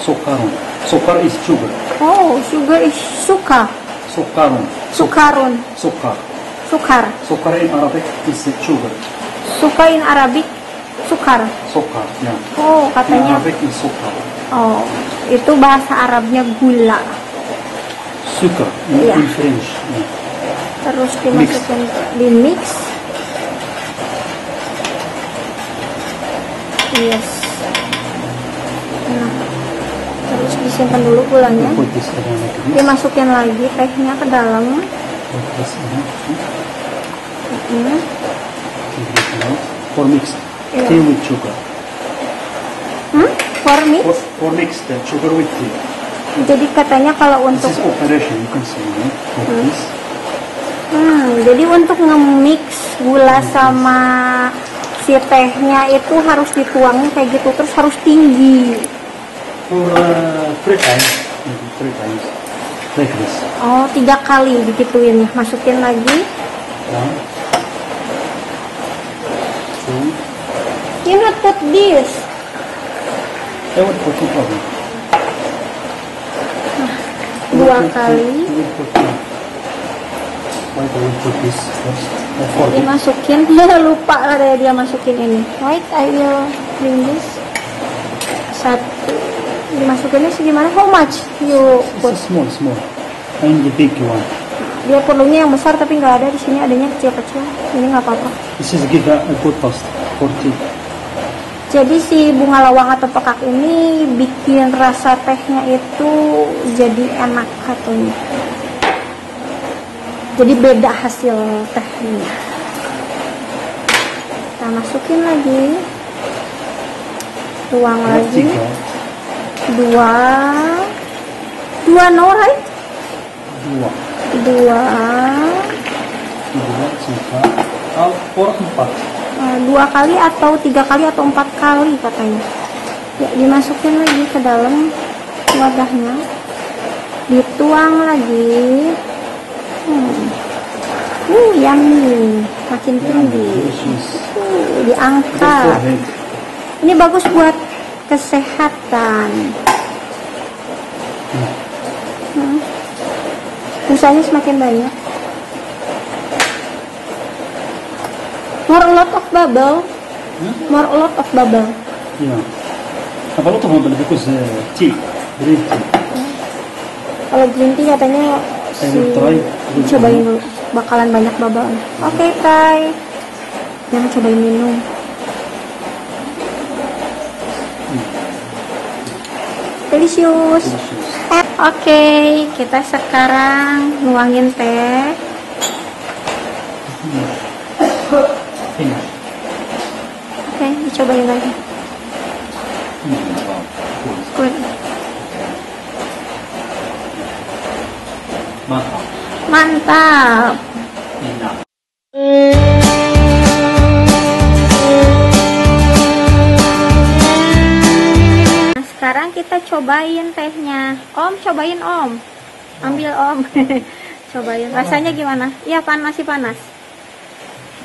[SPEAKER 1] Sukarun. Sukar is sugar.
[SPEAKER 2] Oh, sugar is suka.
[SPEAKER 1] Sukarun.
[SPEAKER 2] Sukarun.
[SPEAKER 1] Sukar.
[SPEAKER 2] Sukar.
[SPEAKER 1] Sukar in Arabic is sugar.
[SPEAKER 2] Suka in Arabic sukar.
[SPEAKER 1] Sukar, ya.
[SPEAKER 2] Oh,
[SPEAKER 1] In
[SPEAKER 2] katanya.
[SPEAKER 1] Arabic is sukar.
[SPEAKER 2] Oh, itu bahasa Arabnya gula.
[SPEAKER 1] Sugar
[SPEAKER 2] Iya.
[SPEAKER 1] in French. Ya.
[SPEAKER 2] Terus dimasukin di mix. Yes. Nah, terus disimpan dulu gulanya.
[SPEAKER 1] Put this around like this.
[SPEAKER 2] Dimasukin lagi tehnya ke dalam.
[SPEAKER 1] Put this in.
[SPEAKER 2] Hmm.
[SPEAKER 1] Give it out. For mix.
[SPEAKER 2] Iya.
[SPEAKER 1] Tea with sugar.
[SPEAKER 2] For mix.
[SPEAKER 1] For mix the sugar with tea.
[SPEAKER 2] Jadi katanya kalau
[SPEAKER 1] This
[SPEAKER 2] untuk
[SPEAKER 1] is operation. You can see. Like this.
[SPEAKER 2] jadi untuk nge-mix gula sama si tehnya itu harus dituangin kayak gitu, terus harus tinggi.
[SPEAKER 1] For 3 times. Maybe 3 times. Like this.
[SPEAKER 2] Oh, 3 kali digituin ya. Masukin lagi.
[SPEAKER 1] 1, 2.
[SPEAKER 2] You not put this.
[SPEAKER 1] I would put it on.
[SPEAKER 2] 2 kali.
[SPEAKER 1] Why do we put this first? I forget.
[SPEAKER 2] Dimasukin. Lupa lah dia masukin ini. Wait, I will bring this. 1. Dimasukinnya segimana? How much you
[SPEAKER 1] This
[SPEAKER 2] put?
[SPEAKER 1] is small. And the big one.
[SPEAKER 2] Dia perlunya yang besar tapi nggak ada di sini, adanya kecil-kecil. Ini nggak apa-apa.
[SPEAKER 1] This is give a good taste for tea.
[SPEAKER 2] Jadi si bunga lawang atau pekak ini bikin rasa tehnya itu jadi enak katanya. Jadi beda hasil tehnya. Kita masukin lagi. Tuang lagi. 2 no, right? 2
[SPEAKER 1] or 4.
[SPEAKER 2] 2 kali atau 3 kali atau 4 kali katanya. Ya, dimasukin lagi ke dalam wadahnya, dituang lagi. Yummy, makin tinggi. Diangkat. Ini bagus buat kesehatan. Busanya semakin banyak. More a lot of bubble. More a lot of bubble.
[SPEAKER 1] Yeah. A lot of bubble because tea, green tea.
[SPEAKER 2] Kalau green tea katanya
[SPEAKER 1] I will try.
[SPEAKER 2] cobain dulu. Bakalan banyak bubble. Oke, Kai. Jangan cobain minum. Delicious. Oke, kita sekarang nuangin teh. cobain lagi. Kuat.
[SPEAKER 1] Mantap.
[SPEAKER 2] Mantap.
[SPEAKER 1] Enak.
[SPEAKER 2] Nah, sekarang kita cobain tehnya. Om, cobain Om. Ambil Om. Cobain. Rasanya gimana? Iya, masih panas.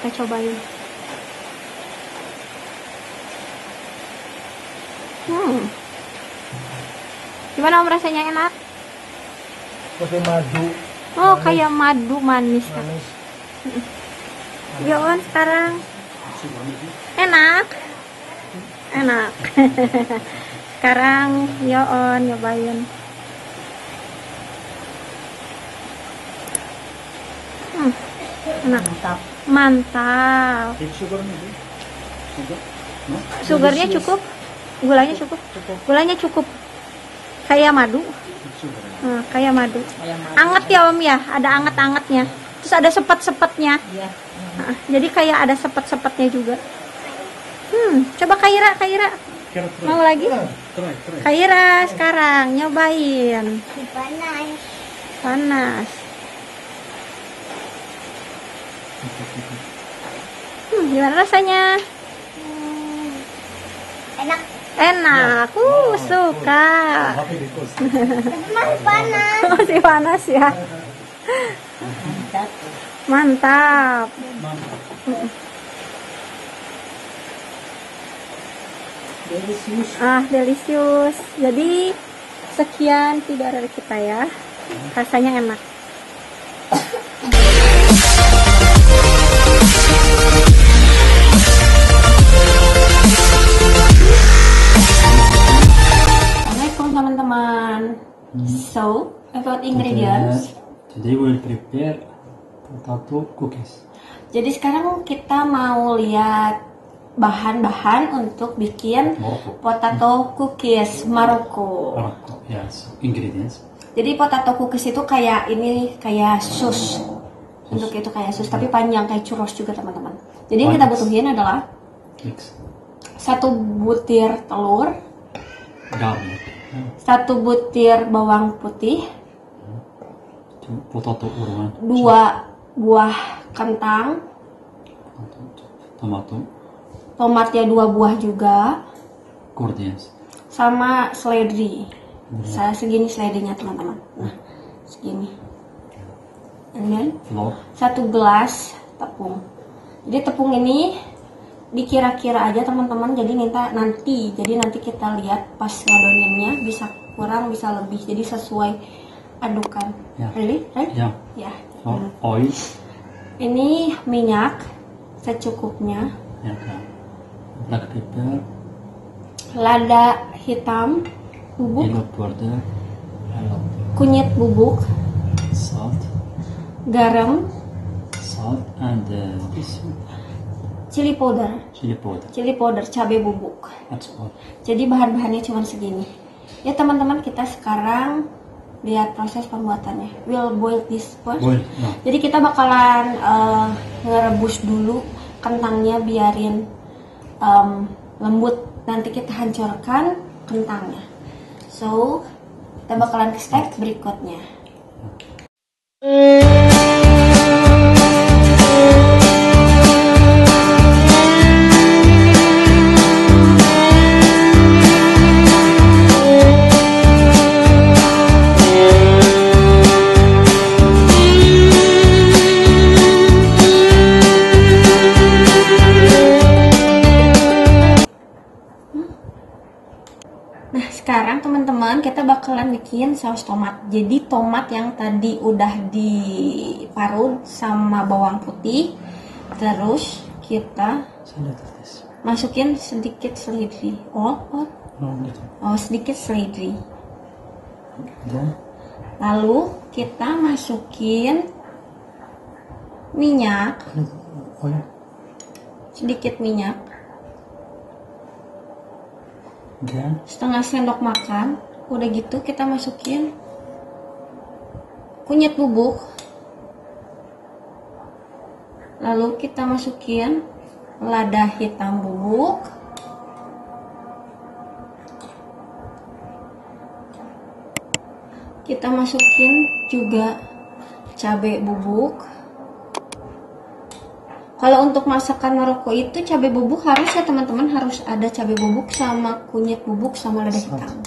[SPEAKER 2] Kita cobain. Gimana Om, rasanya enak?
[SPEAKER 3] Pakai madu.
[SPEAKER 2] Oh, kayak madu manis.
[SPEAKER 3] Manis.
[SPEAKER 2] Yon, sekarang enak. Enak. Sekarang Yon nyobain. Enak. Mantap. Sugarnya cukup, gulanya cukup. Gulanya cukup. Kayak madu. Kayak madu. Anget ya Om ya, ada anget-angetnya. Terus ada sepet-sepetnya. Jadi kayak ada sepet-sepetnya juga. Coba Kaira. Mau lagi? Kaira sekarang nyobain. Panas. Gimana rasanya? Enak, suka.
[SPEAKER 4] Masih panas.
[SPEAKER 2] Masih panas ya. Mantap. Delicious. Jadi sekian video dari kita ya. Rasanya enak. Assalamualaikum teman-teman. So, about ingredients.
[SPEAKER 1] Today we will prepare potato cookies.
[SPEAKER 2] Jadi sekarang kita mau lihat bahan-bahan untuk bikin potato cookies Maroko.
[SPEAKER 1] Yes, ingredients.
[SPEAKER 2] Jadi potato cookies itu kayak sus. Untuk itu kayak sus, tapi panjang kayak churros juga teman-teman. Jadi yang kita butuhin adalah
[SPEAKER 1] Mix.
[SPEAKER 2] 1 butir telur,
[SPEAKER 1] Garlic.
[SPEAKER 2] 1 butir bawang putih,
[SPEAKER 1] Potato urban.
[SPEAKER 2] 2 buah kentang,
[SPEAKER 1] Tomato.
[SPEAKER 2] tomatnya 2 buah juga,
[SPEAKER 1] Cordians.
[SPEAKER 2] sama seledri. Saya segini seledrinya teman-teman. Nah, segini. And then
[SPEAKER 1] Flour.
[SPEAKER 2] 1 gelas tepung. Jadi tepung ini dikira-kira aja teman-teman. Jadi nanti kita lihat pas ngadoninnya bisa kurang bisa lebih. Jadi sesuai adukan.
[SPEAKER 1] Ya.
[SPEAKER 2] Ready? Right?
[SPEAKER 1] Ya.
[SPEAKER 2] Ya.
[SPEAKER 1] Oil.
[SPEAKER 2] Ini minyak secukupnya.
[SPEAKER 1] Ya kan. Black pepper.
[SPEAKER 2] Lada hitam bubuk,
[SPEAKER 1] Yellow powder.
[SPEAKER 2] kunyit bubuk,
[SPEAKER 1] Salt.
[SPEAKER 2] garam,
[SPEAKER 1] Salt and this
[SPEAKER 2] chili powder.
[SPEAKER 1] chili powder.
[SPEAKER 2] Cabai bubuk.
[SPEAKER 1] That's all.
[SPEAKER 2] Jadi bahan-bahannya cuma segini. Ya teman-teman, kita sekarang lihat proses pembuatannya. We'll boil this first.
[SPEAKER 1] Boil. No.
[SPEAKER 2] Jadi kita bakalan ngerebus dulu kentangnya, biarin lembut. Nanti kita hancurkan kentangnya. So, kita bakalan ke step berikutnya. Nah, sekarang teman-teman kita bakalan bikin saus tomat. Jadi tomat yang tadi udah diparut sama bawang putih, terus kita masukin sedikit seledri. Sedikit seledri. Lalu kita masukin minyak, sedikit minyak. Setengah sendok makan. Udah gitu kita masukin kunyit bubuk. Lalu kita masukin lada hitam bubuk. Kita masukin juga cabai bubuk. Kalau untuk masakan Maroko itu cabai bubuk harus ya teman-teman, harus ada cabai bubuk sama kunyit bubuk sama lada hitam.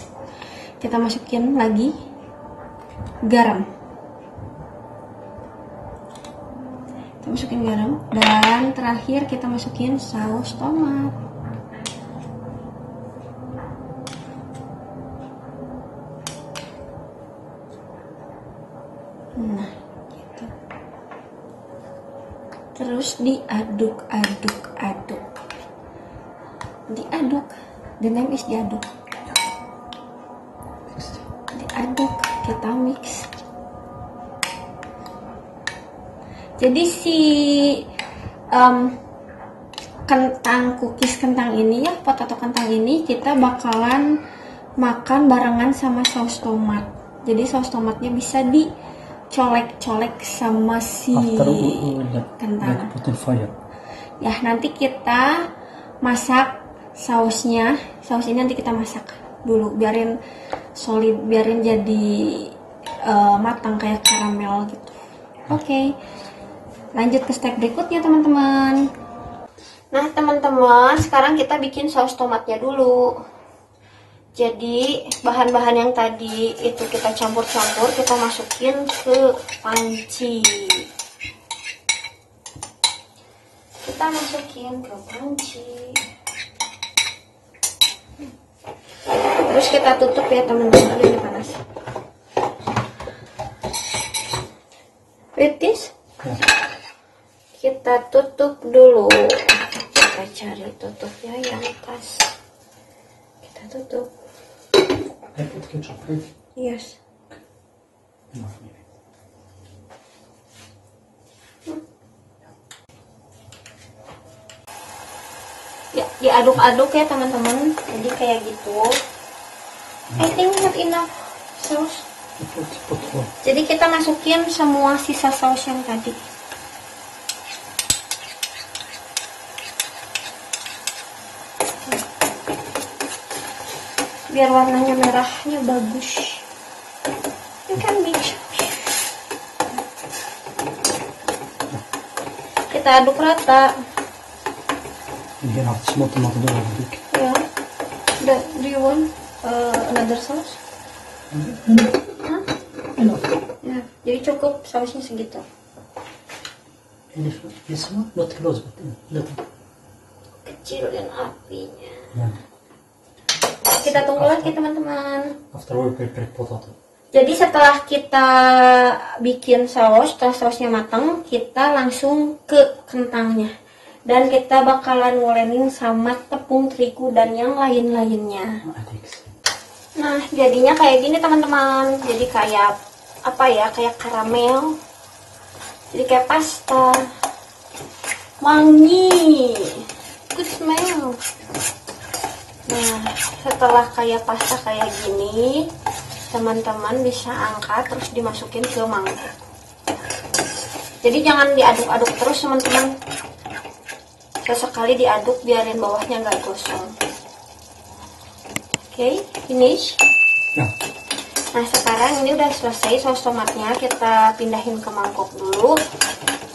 [SPEAKER 2] Kita masukin lagi garam. Kita masukin garam dan terakhir kita masukin saus tomat. Nah, gitu. Terus diaduk. Diaduk. The name is diaduk. Diaduk, kita mix. Jadi si cookies kentang ini ya, potato kentang ini kita bakalan makan barengan sama saus tomat. Jadi saus tomatnya bisa dicolek-colek sama si kentang. Ya, nanti kita masak sausnya. Saus ini nanti kita masak dulu, biarin solid, biarin jadi matang kayak karamel gitu. Oke. Lanjut ke step berikutnya teman-teman. Nah teman-teman, sekarang kita bikin saus tomatnya dulu. Jadi bahan-bahan yang tadi itu kita campur-campur, kita masukin ke panci. Terus kita tutup ya teman-teman, ini panas. Kritis? Kita tutup dulu. Kita cari tutupnya yang pas. Kita tutup. Yes. Ya, diaduk-aduk ya teman-teman. Jadi kayak gitu. I think not enough saus. Jadi kita masukin semua sisa saus yang tadi. Biar warnanya merahnya bagus. You can mix. Kita aduk rata. Ya. Do you want another sauce? Hah? Ya, jadi cukup sausnya segitu. Kecilin apinya. Kita tunggu lagi teman-teman. Jadi setelah kita bikin saus, setelah sausnya matang, kita langsung ke kentangnya. Dan kita bakalan ngolenin sama tepung terigu dan yang lain-lainnya. Nah, jadinya kayak gini teman-teman. Jadi kayak apa ya? Kayak karamel. Jadi kayak pasta. Wangi. Good smell. Nah, setelah kayak pasta kayak gini, teman-teman bisa angkat terus dimasukin ke mangkok. Jadi jangan diaduk-aduk terus teman-teman. Sesekali diaduk, biarin bawahnya nggak gosong. Oke, finish. Nah, sekarang ini udah selesai saus tomatnya, kita pindahin ke mangkok dulu.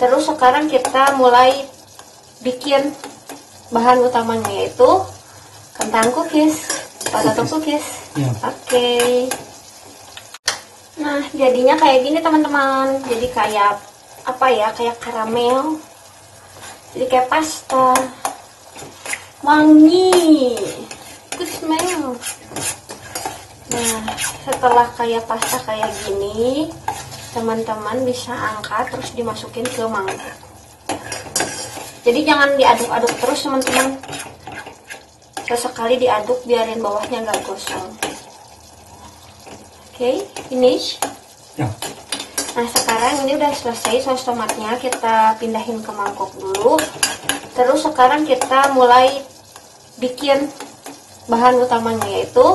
[SPEAKER 2] Terus sekarang kita mulai bikin bahan utamanya, yaitu kentang cookies, potato cookies. Oke. Nah, jadinya kayak gini teman-teman. Jadi kayak apa ya? Kayak karamel. Jadi kayak pasta. Wangi. Good smell. Nah, setelah kayak pasta kayak gini, teman-teman bisa angkat terus dimasukin ke mangkok. Jadi jangan diaduk-aduk terus teman-teman. Sesekali diaduk, biarin bawahnya nggak gosong. Oke, finish. Nah, sekarang ini udah selesai saus tomatnya, kita pindahin ke mangkok dulu. Terus sekarang kita mulai bikin bahan utamanya, yaitu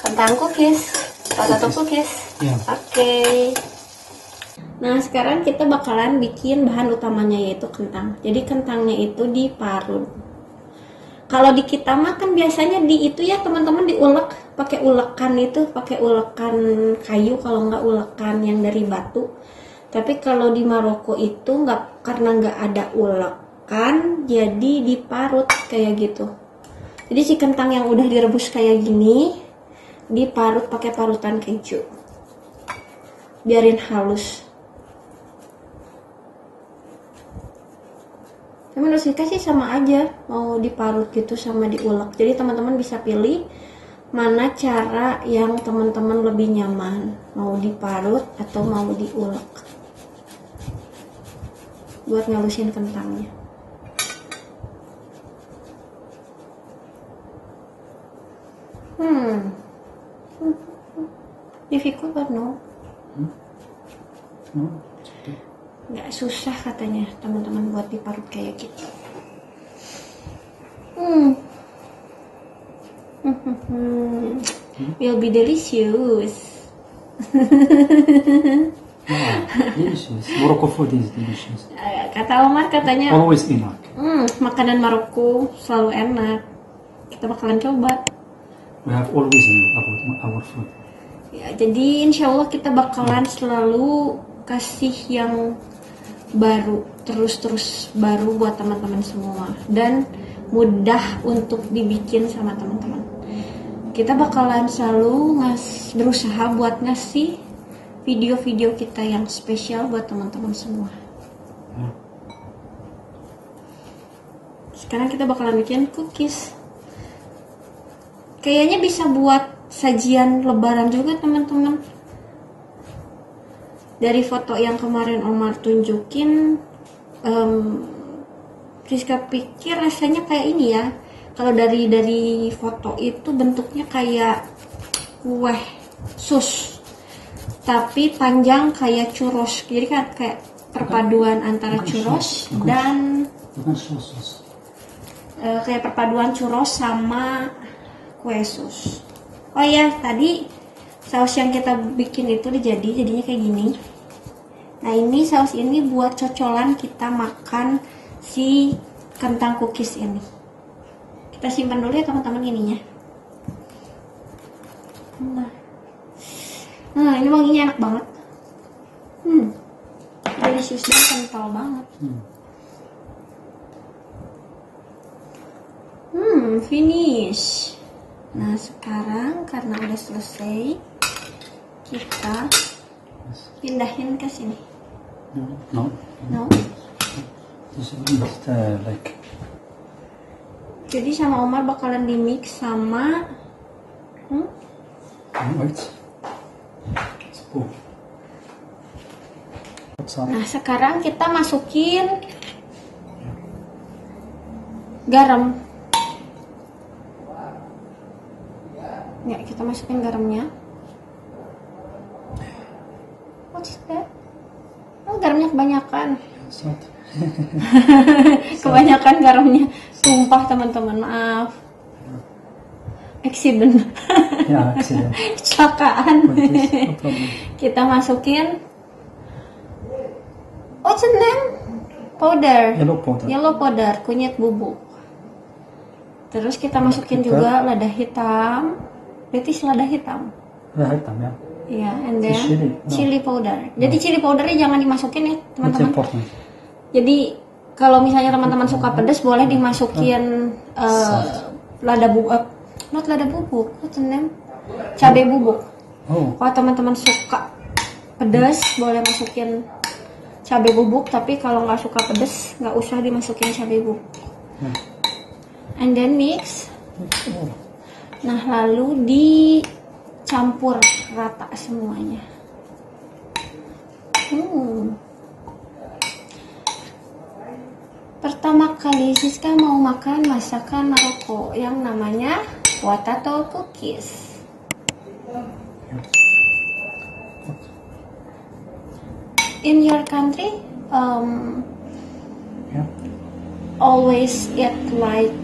[SPEAKER 2] kentang cookies, potato cookies. Oke. Nah, sekarang kita bakalan bikin bahan utamanya, yaitu kentang. Jadi kentangnya itu diparut. Kalau di kita makan biasanya di itu ya teman-teman diulek pakai ulekan itu, pakai ulekan kayu kalau nggak ulekan yang dari batu. Tapi kalau di Maroko itu nggak, karena nggak ada ulekan, jadi diparut kayak gitu. Jadi si kentang yang udah direbus kayak gini diparut pakai parutan keju, biarin halus. Menurut Sika sih sama aja, mau diparut gitu sama diulek. Jadi teman-teman bisa pilih mana cara yang teman-teman lebih nyaman, mau diparut atau mau diulek buat ngalusin kentangnya. Difficult but no? Nggak susah katanya teman-teman buat diparut kayak gitu. Will be delicious.
[SPEAKER 1] Delicious. Morocco food is delicious.
[SPEAKER 2] Kata Omar katanya
[SPEAKER 1] Always enak.
[SPEAKER 2] makanan Maroko selalu enak. Kita bakalan coba.
[SPEAKER 1] We have always knew about our food.
[SPEAKER 2] Ya, jadi insya Allah kita bakalan selalu kasih yang baru, terus baru buat teman-teman semua, dan mudah untuk dibikin sama teman-teman. Kita bakalan selalu berusaha buat ngasih video-video kita yang spesial buat teman-teman semua. Sekarang kita bakalan bikin cookies. Kayaknya bisa buat sajian lebaran juga teman-teman. Dari foto yang kemarin Omar tunjukin, Rizka pikir rasanya kayak ini ya. Kalau dari foto itu bentuknya kayak kue sus, tapi panjang kayak churros. Jadi kan kayak perpaduan antara churros dan kayak perpaduan churros sama kue sus. Oh ya, tadi saus yang kita bikin itu jadinya kayak gini. Nah, ini saus ini buat cocolan kita makan si kentang cookies ini. Kita simpan dulu ya teman-teman ininya. Nah, ini wanginya enak banget. Delicious dan kental banget. Finish. Nah, sekarang karena udah selesai, kita pindahin ke sini.
[SPEAKER 1] No. This is like.
[SPEAKER 2] Jadi sama Omar bakalan di mix sama
[SPEAKER 1] Wait. Spoon.
[SPEAKER 2] Nah, sekarang kita masukin garam. Ya, kita masukin garamnya. What's that? Oh, garamnya kebanyakan.
[SPEAKER 1] Salt.
[SPEAKER 2] Kebanyakan garamnya. Sumpah teman-teman, maaf. Accident.
[SPEAKER 1] Ya, accident.
[SPEAKER 2] Kecelakaan.
[SPEAKER 1] No problem.
[SPEAKER 2] Kita masukin what's the name? Powder. Yellow powder, kunyit bubuk. Terus kita masukin juga lada hitam. British lada hitam.
[SPEAKER 1] Lada hitam ya.
[SPEAKER 2] Iya, and then chili powder. Jadi chili powdernya jangan dimasukin ya teman-teman. Jadi kalau misalnya teman-teman suka pedas boleh dimasukin lada bubuk, not lada bubuk, what's the name? Cabai bubuk. Kalau teman-teman suka pedas boleh masukin cabai bubuk, tapi kalau nggak suka pedas nggak usah dimasukin cabai bubuk. And then mix. Nah, lalu dicampur rata semuanya. Pertama kali Siska mau makan masakan Maroko yang namanya potato cookies. In your country, always eat like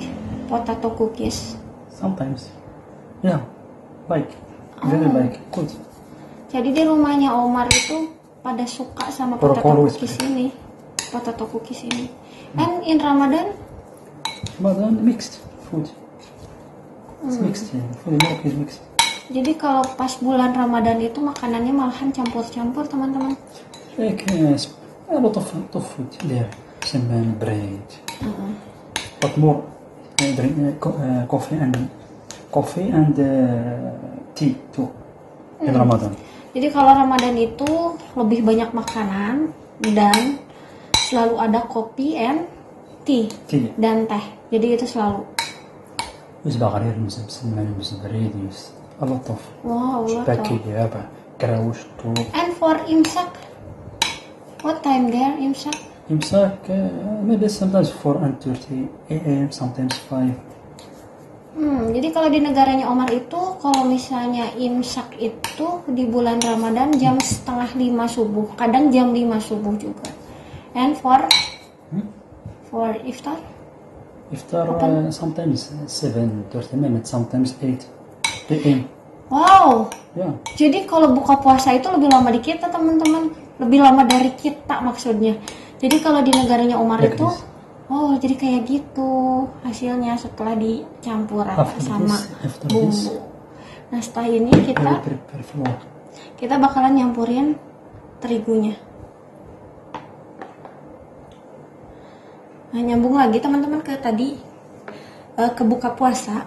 [SPEAKER 2] potato cookies.
[SPEAKER 1] Sometimes, yeah, like very like good.
[SPEAKER 2] Jadi di rumahnya Omar itu pada suka sama potato cookies ini. And in Ramadan?
[SPEAKER 1] Ramadan mixed food. It's mixed. Yeah. Food in Morocco is mixed.
[SPEAKER 2] Jadi kalau pas bulan Ramadan itu makanannya malahan campur-campur teman-teman.
[SPEAKER 1] Like a lot of food there. Some bread. But more drink coffee and tea too in Ramadan.
[SPEAKER 2] Jadi kalau Ramadan itu lebih banyak makanan dan selalu ada kopi and tea. Dan teh. Jadi itu selalu.
[SPEAKER 1] بغرير مسمسم بريد a lot of باكي ديابا كراوش طوب.
[SPEAKER 2] And for imsak, what time there imsak?
[SPEAKER 1] Imsak maybe sometimes 4:30 a.m. sometimes 5.
[SPEAKER 2] Jadi kalau di negaranya Omar itu kalau misalnya imsak itu di bulan Ramadan jam 4:30 subuh, kadang jam 5 subuh juga. And for iftar?
[SPEAKER 1] Iftar sometimes 7:30 minutes, sometimes 8 a.m.
[SPEAKER 2] Wow.
[SPEAKER 1] Yeah.
[SPEAKER 2] Jadi kalau buka puasa itu lebih lama di kita teman-teman, lebih lama dari kita maksudnya. Jadi kalau di negaranya Umar itu, jadi kayak gitu hasilnya setelah dicampur sama bumbu. Nah setelah ini kita bakalan nyampurin terigunya. Nah, nyambung lagi teman-teman ke tadi ke buka puasa.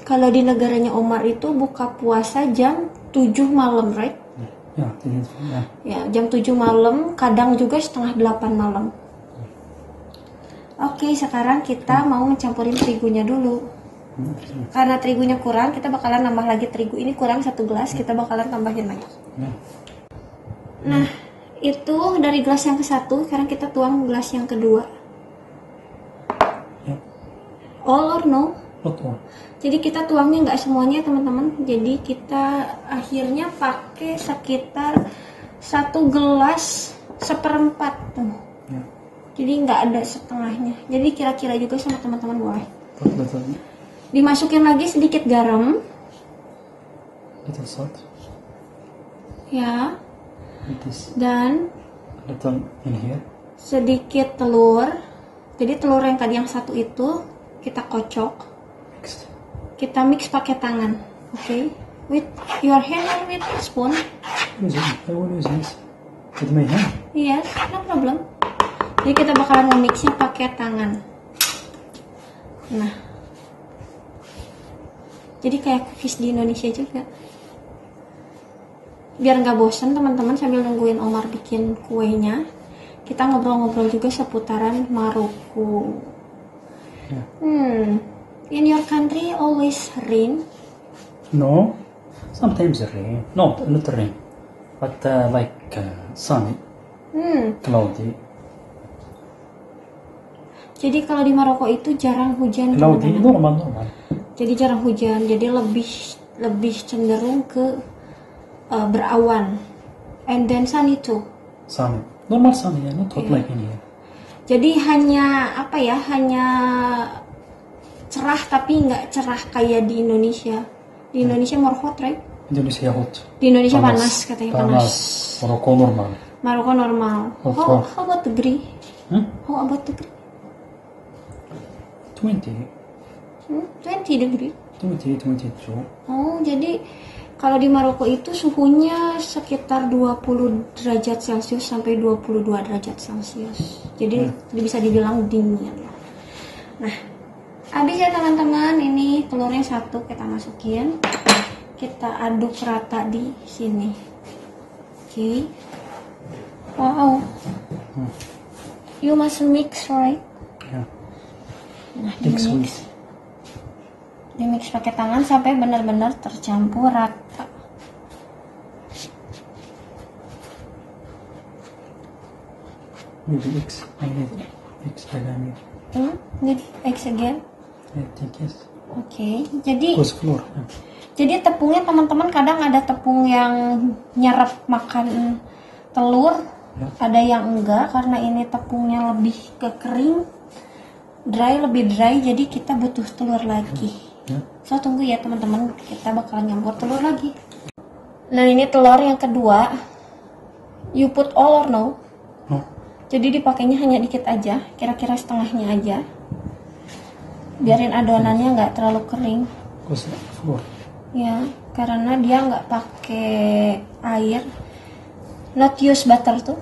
[SPEAKER 2] Kalau di negaranya Omar itu buka puasa jam 7 malam, right? Ya, jam 7 malam, kadang juga 7:30 malam. Oke, sekarang kita mau mencampurin terigunya dulu. Karena terigunya kurang, kita bakalan nambah lagi terigu. Ini kurang 1 gelas, kita bakalan tambahin lagi. Nah, itu dari gelas yang ke-1, sekarang kita tuang gelas yang kedua. All or no? Jadi kita tuangnya nggak semuanya teman-teman. Jadi kita akhirnya pakai sekitar 1 gelas 1/4 tuh. Jadi nggak ada setengahnya. Jadi kira-kira juga sama teman-teman boleh. Dimasukin lagi sedikit garam.
[SPEAKER 1] Little salt.
[SPEAKER 2] Ya. Dan
[SPEAKER 1] little in here.
[SPEAKER 2] Sedikit telur. Jadi telur yang tadi yang 1 itu kita kocok. Kita mix pakai tangan, okay? With your hand or with spoon?
[SPEAKER 1] I will use this. With my hand?
[SPEAKER 2] Yes, no problem. Jadi kita bakalan nge-mixnya pakai tangan. Nah, jadi kayak cookies di Indonesia juga. Biar nggak bosan teman-teman sambil nungguin Omar bikin kuenya, kita ngobrol-ngobrol juga seputaran Maroko. In your country always rain?
[SPEAKER 1] No, sometimes rain. No, not rain, but like sunny, cloudy.
[SPEAKER 2] Jadi kalau di Maroko itu jarang hujan.
[SPEAKER 1] Cloudy, normal.
[SPEAKER 2] Jadi jarang hujan, jadi lebih cenderung ke berawan. And then sunny too.
[SPEAKER 1] Sunny, normal sunny, not hot like in here.
[SPEAKER 2] Jadi hanya cerah tapi nggak cerah kayak di Indonesia. Di Indonesia more hot, right?
[SPEAKER 1] Indonesia hot.
[SPEAKER 2] Di Indonesia panas katanya panas.
[SPEAKER 1] Maroko normal.
[SPEAKER 2] Maroko normal. How about degree? How about degree?
[SPEAKER 1] 20
[SPEAKER 2] degree.
[SPEAKER 1] 22.
[SPEAKER 2] Oh, jadi kalau di Maroko itu suhunya sekitar 20 derajat Celcius sampai 22 derajat Celcius. Jadi bisa dibilang dingin. Nah, habis ya teman-teman, ini telurnya 1 kita masukin. Kita aduk rata di sini. Oke. Wow. You must mix, right?
[SPEAKER 1] Yeah.
[SPEAKER 2] Nah, dimix pakai tangan sampai benar-benar tercampur rata.
[SPEAKER 1] Maybe X. I need X again.
[SPEAKER 2] Need X again?
[SPEAKER 1] I think yes.
[SPEAKER 2] Oke, jadi
[SPEAKER 1] flour.
[SPEAKER 2] Jadi tepungnya teman-teman kadang ada tepung yang nyerap makan telur, ada yang enggak karena ini tepungnya lebih ke kering, lebih dry, jadi kita butuh telur lagi. So tunggu ya teman-teman, kita bakalan nyampur telur lagi. Nah ini telur yang kedua. You put all or no?
[SPEAKER 1] No.
[SPEAKER 2] Jadi dipakainya hanya dikit aja, kira-kira setengahnya aja. biarin adonannya nggak terlalu kering.
[SPEAKER 1] Because flour.
[SPEAKER 2] Ya, karena dia nggak pakai air. Not use butter tuh.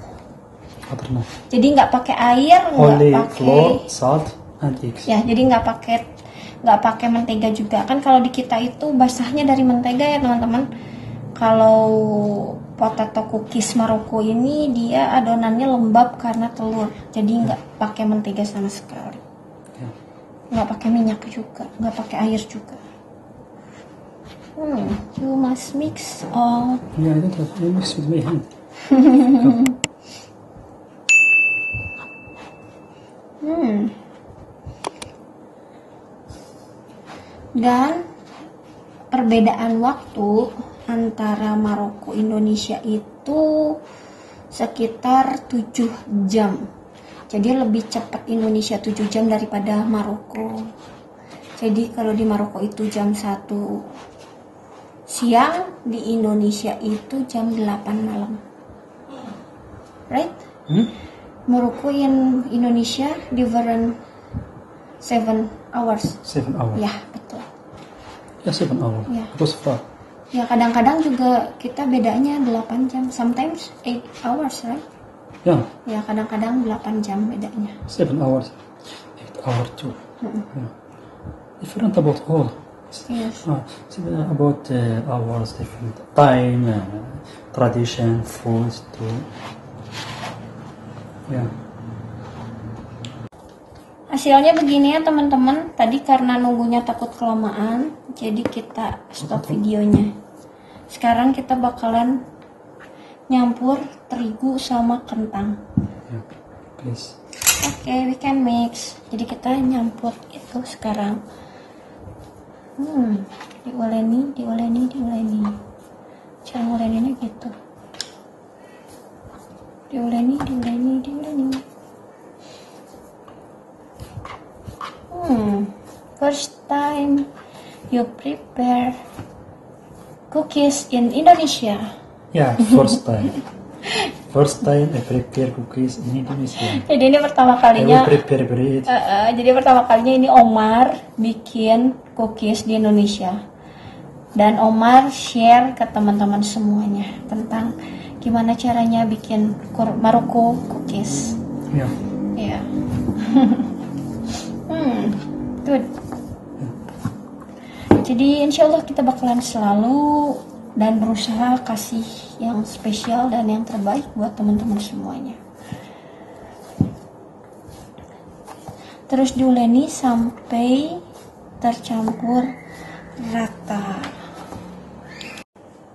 [SPEAKER 1] Butter no.
[SPEAKER 2] Jadi nggak pakai air,
[SPEAKER 1] Only
[SPEAKER 2] nggak pakai.
[SPEAKER 1] flour, salt, and eggs.
[SPEAKER 2] Ya, jadi nggak pakai mentega juga. Kan kalau di kita itu basahnya dari mentega ya teman-teman. Kalau potato cookies Maroko ini dia adonannya lembab karena telur. Jadi nggak pakai mentega sama sekali.
[SPEAKER 1] Yeah.
[SPEAKER 2] Nggak pakai minyak juga, nggak pakai air juga. You must mix all.
[SPEAKER 1] Yeah, I don't have to mix with my hand.
[SPEAKER 2] Dan perbedaan waktu antara Maroko Indonesia itu sekitar 7 jam. Jadi lebih cepat Indonesia 7 jam daripada Maroko. Jadi kalau di Maroko itu jam 1 siang, di Indonesia itu jam 8 malam. Right? Maroko in Indonesia different 7 hours.
[SPEAKER 1] 7 hours.
[SPEAKER 2] Ya, betul.
[SPEAKER 1] Yeah, 7 hours.
[SPEAKER 2] Yeah.
[SPEAKER 1] Because far.
[SPEAKER 2] Ya, kadang-kadang juga kita bedanya 8 jam. Sometimes 8 hours, right?
[SPEAKER 1] Yeah,
[SPEAKER 2] Ya, kadang-kadang 8 jam bedanya.
[SPEAKER 1] 7 hours. 8 hours too. Yeah. Different about all.
[SPEAKER 2] Yes.
[SPEAKER 1] About hours, different time, tradition, food too. Yeah.
[SPEAKER 2] Hasilnya begini ya teman-teman. Tadi karena nunggunya takut kelamaan, jadi kita stop videonya. Sekarang kita bakalan nyampur terigu sama kentang.
[SPEAKER 1] Yeah. Please.
[SPEAKER 2] Oke, we can mix. Jadi kita nyampur itu sekarang. Diuleni. Cara nguleninnya gitu. Diuleni. First time you prepare cookies in Indonesia.
[SPEAKER 1] Yeah, first time. First time I prepare cookies in Indonesia.
[SPEAKER 2] Jadi ini pertama
[SPEAKER 1] I
[SPEAKER 2] kalinya.
[SPEAKER 1] will prepare bread.
[SPEAKER 2] Jadi pertama kalinya ini Omar bikin cookies di Indonesia. Dan Omar share ke teman-teman semuanya tentang gimana caranya bikin Maroko cookies.
[SPEAKER 1] Yeah.
[SPEAKER 2] Ya. Good. Jadi insya Allah kita bakalan selalu dan berusaha kasih yang spesial dan yang terbaik buat teman-teman semuanya. Terus diuleni sampai tercampur rata.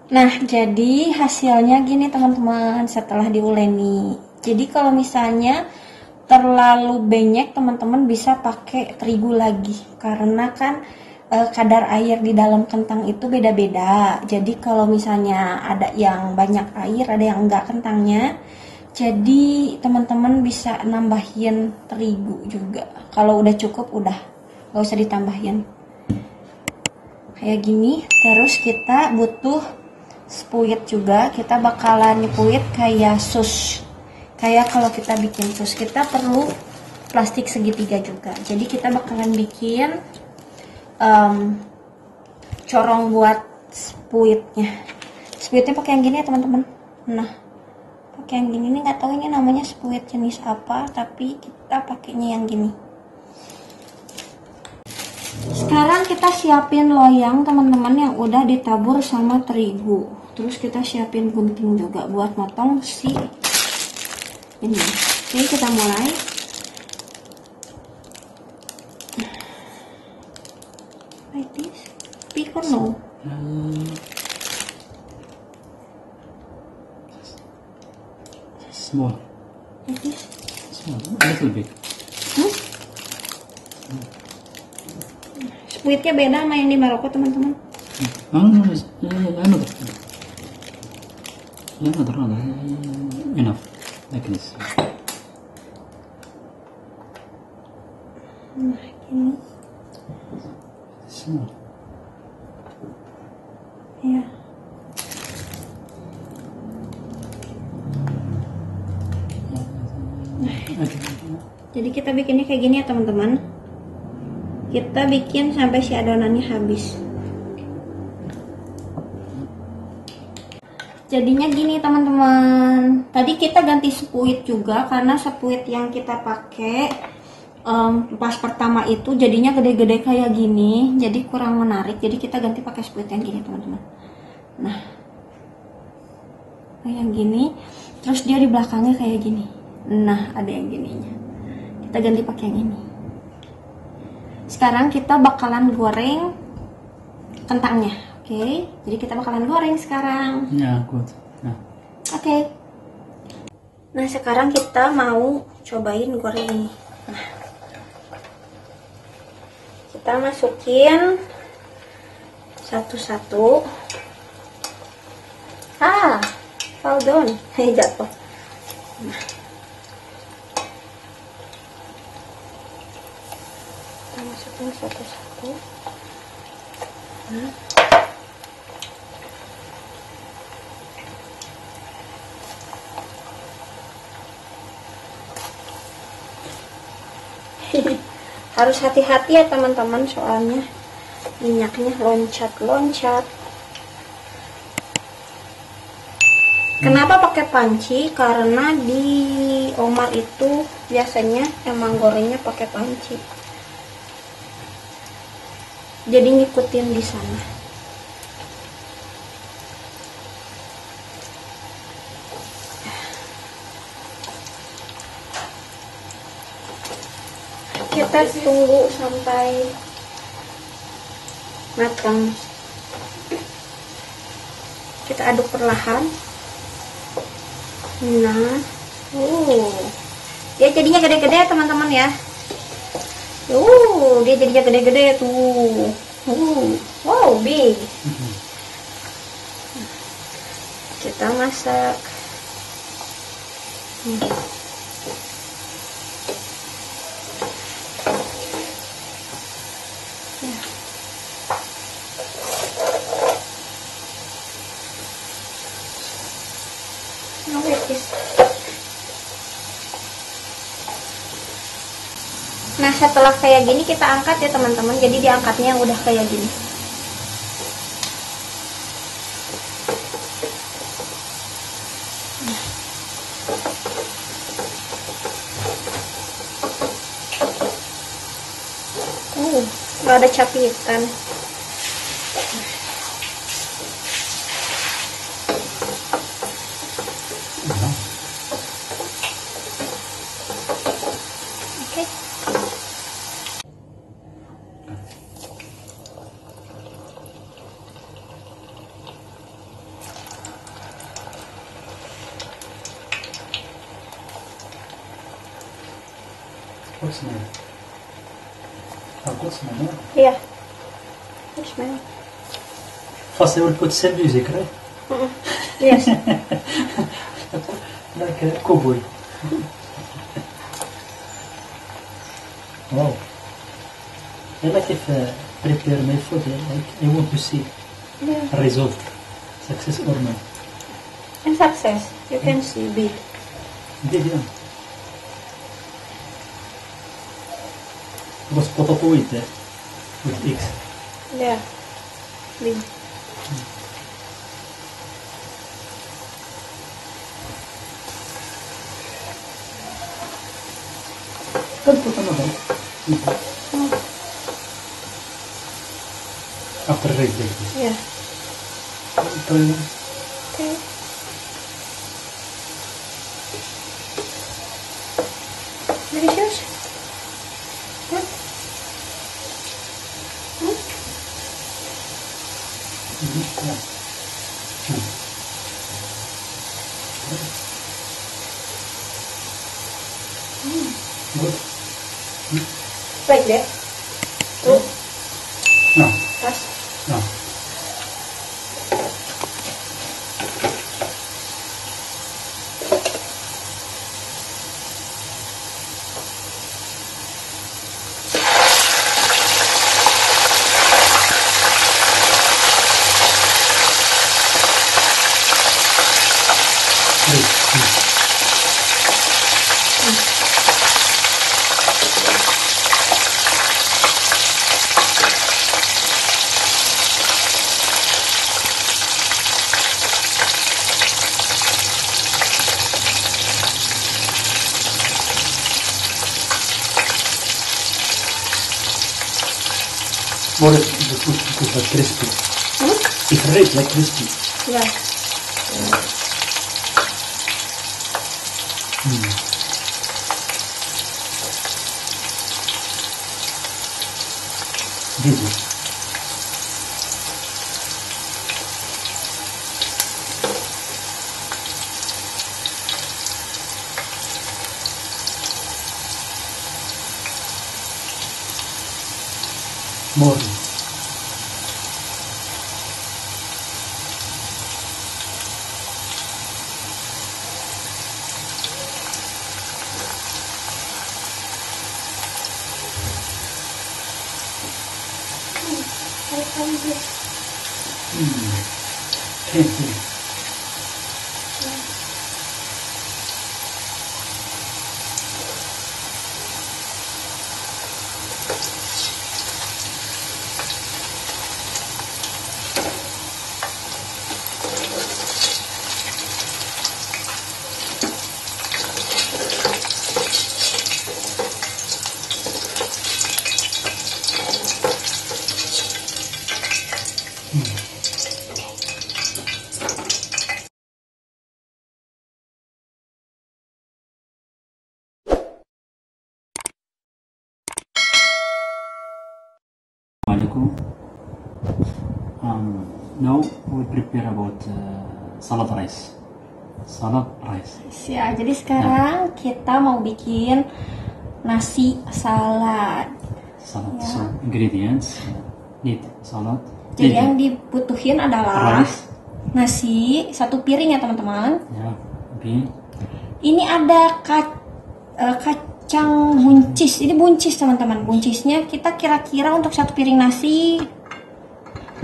[SPEAKER 2] Nah, jadi hasilnya gini teman-teman setelah diuleni. Jadi kalau misalnya terlalu banyak, teman-teman bisa pakai terigu lagi. Karena kan kadar air di dalam kentang itu beda-beda. Jadi kalau misalnya ada yang banyak air, ada yang enggak kentangnya. Jadi teman-teman bisa nambahin terigu juga. Kalau udah cukup udah, nggak usah ditambahin. Kayak gini. Terus kita butuh spuit juga. Kita bakalan nyepuit kayak sus. Kayak kalau kita bikin sus, kita perlu plastik segitiga juga. Jadi kita bakalan bikin corong buat spuitnya. Spuitnya pakai yang gini ya teman-teman. Nah, pakai yang gini nih, nggak tahu ini namanya spuit jenis apa, tapi kita pakainya yang gini. Sekarang kita siapin loyang teman-teman yang udah ditabur sama terigu. Terus kita siapin gunting juga buat motong si ini. Oke, kita mulai. Like this. Big or no?
[SPEAKER 1] Small.
[SPEAKER 2] Like this.
[SPEAKER 1] Small. A little bit.
[SPEAKER 2] Spuitnya beda sama yang di Maroko teman-teman.
[SPEAKER 1] No, another. Enough. Like this.
[SPEAKER 2] Nah, gini.
[SPEAKER 1] Small.
[SPEAKER 2] Ya. Jadi kita bikinnya kayak gini ya teman-teman. Kita bikin sampai si adonannya habis. Jadinya gini teman-teman. Tadi kita ganti sepuit juga karena sepuit yang kita pakai pas pertama itu jadinya gede-gede kayak gini, jadi kurang menarik. Jadi kita ganti pakai sepuit yang gini teman-teman. Nah, kayak gini. Terus dia di belakangnya kayak gini. Nah, ada yang gininya. Kita ganti pakai yang ini. Sekarang kita bakalan goreng kentangnya. Oke, jadi kita bakalan goreng sekarang.
[SPEAKER 1] Ya, good. Nah,
[SPEAKER 2] Oke. Nah, sekarang kita mau cobain goreng ini. Nah, kita masukin satu-satu. Fall down. Jatuh. Nah, kita masukin satu-satu. Nah. Harus hati-hati ya teman-teman, soalnya minyaknya loncat-loncat. Kenapa pakai panci? Karena di Omar itu biasanya emang gorengnya pakai panci. Jadi ngikutin di sana. Kita tunggu sampai matang. Kita aduk perlahan. Nah, dia jadinya gede-gede teman-teman ya. Dia jadinya gede-gede tuh. Wow, big. Kita masak. Nah, setelah kayak gini kita angkat ya teman-teman. Jadi diangkatnya yang udah kayak gini. Nggak ada capitan.
[SPEAKER 1] good smell. Good smell, no?
[SPEAKER 2] Yeah. Good smell.
[SPEAKER 1] First I will put some music, right?
[SPEAKER 2] Yes.
[SPEAKER 1] Like a cowboy. Wow. I like if prepare my food, I want to see
[SPEAKER 2] Yeah.
[SPEAKER 1] result, success or not.
[SPEAKER 2] And success. You can see big.
[SPEAKER 1] Did you? Was potato with eggs.
[SPEAKER 2] Yeah. Big.
[SPEAKER 1] Can put another. After rice like this.
[SPEAKER 2] Yeah.
[SPEAKER 1] Try.
[SPEAKER 2] Okay. Delicious. Good.
[SPEAKER 1] Good.
[SPEAKER 2] Like that. Oh,
[SPEAKER 1] No.
[SPEAKER 2] that's
[SPEAKER 1] No. More because like crispy. If red like crispy.
[SPEAKER 2] Ya.
[SPEAKER 1] Gitu. More. Okay. Assalamualaikum. Now we prepare about salad rice. Salad rice.
[SPEAKER 2] Ya, jadi sekarang kita mau bikin nasi salad.
[SPEAKER 1] Salad.
[SPEAKER 2] Ya.
[SPEAKER 1] So ingredients need salad.
[SPEAKER 2] Jadi yang dibutuhin adalah
[SPEAKER 1] rice.
[SPEAKER 2] nasi 1 piring ya teman-teman.
[SPEAKER 1] Ya, bean.
[SPEAKER 2] Ini ada kacang buncis. Ini buncis teman-teman. Buncisnya kita kira-kira untuk 1 piring nasi 6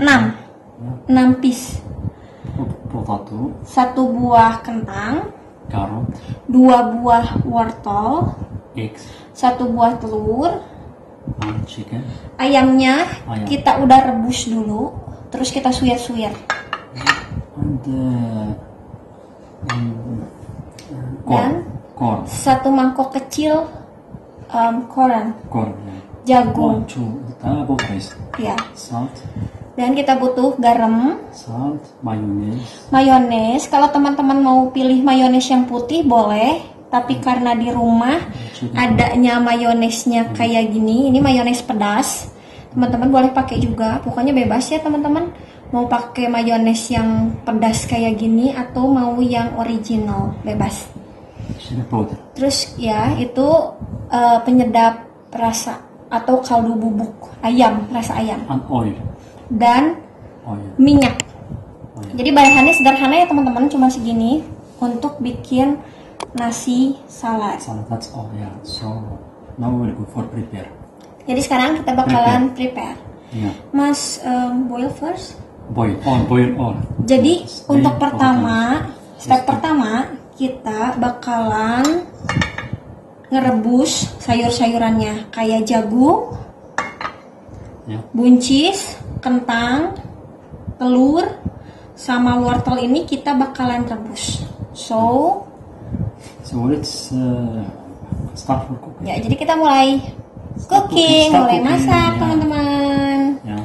[SPEAKER 2] piece.
[SPEAKER 1] Potato.
[SPEAKER 2] 1 buah kentang,
[SPEAKER 1] Carrot.
[SPEAKER 2] 2 buah wortel,
[SPEAKER 1] Eggs.
[SPEAKER 2] 1 buah telur.
[SPEAKER 1] Chicken.
[SPEAKER 2] Ayamnya
[SPEAKER 1] Ayam.
[SPEAKER 2] kita udah rebus dulu, terus kita suir-suir.
[SPEAKER 1] And corn.
[SPEAKER 2] 1 mangkok kecil koran,
[SPEAKER 1] Corn.
[SPEAKER 2] jagung.
[SPEAKER 1] 2 both rice.
[SPEAKER 2] Ya.
[SPEAKER 1] Salt.
[SPEAKER 2] Dan kita butuh garam,
[SPEAKER 1] Salt. Mayonnaise.
[SPEAKER 2] mayones. Kalau teman-teman mau pilih mayones yang putih boleh, tapi karena di rumah adanya mayonesnya kayak gini, ini mayones pedas. Teman-teman boleh pakai juga, pokoknya bebas ya teman-teman. Mau pakai mayones yang pedas kayak gini atau mau yang original, bebas.
[SPEAKER 1] Chili powder.
[SPEAKER 2] Terus ya itu penyedap rasa atau kaldu bubuk ayam, rasa ayam,
[SPEAKER 1] And oil.
[SPEAKER 2] dan
[SPEAKER 1] Oil.
[SPEAKER 2] minyak.
[SPEAKER 1] Oil.
[SPEAKER 2] Jadi bahannya sederhana ya teman-teman, cuma segini untuk bikin nasi salad.
[SPEAKER 1] Salad, that's all, yeah. So now we'll go for prepare.
[SPEAKER 2] Jadi sekarang kita bakalan prepare.
[SPEAKER 1] Yeah.
[SPEAKER 2] Mas boil first.
[SPEAKER 1] Boil all.
[SPEAKER 2] Jadi
[SPEAKER 1] Yes,
[SPEAKER 2] untuk
[SPEAKER 1] then
[SPEAKER 2] pertama,
[SPEAKER 1] okay.
[SPEAKER 2] step pertama kita bakalan ngerebus sayur-sayurannya kayak jagung,
[SPEAKER 1] Yeah.
[SPEAKER 2] buncis, kentang, telur, sama wortel ini kita bakalan rebus. So
[SPEAKER 1] let's start for cooking.
[SPEAKER 2] ya, jadi kita mulai cooking,
[SPEAKER 1] Start
[SPEAKER 2] mulai
[SPEAKER 1] cooking,
[SPEAKER 2] masak
[SPEAKER 1] ya.
[SPEAKER 2] teman-teman.
[SPEAKER 1] Yeah.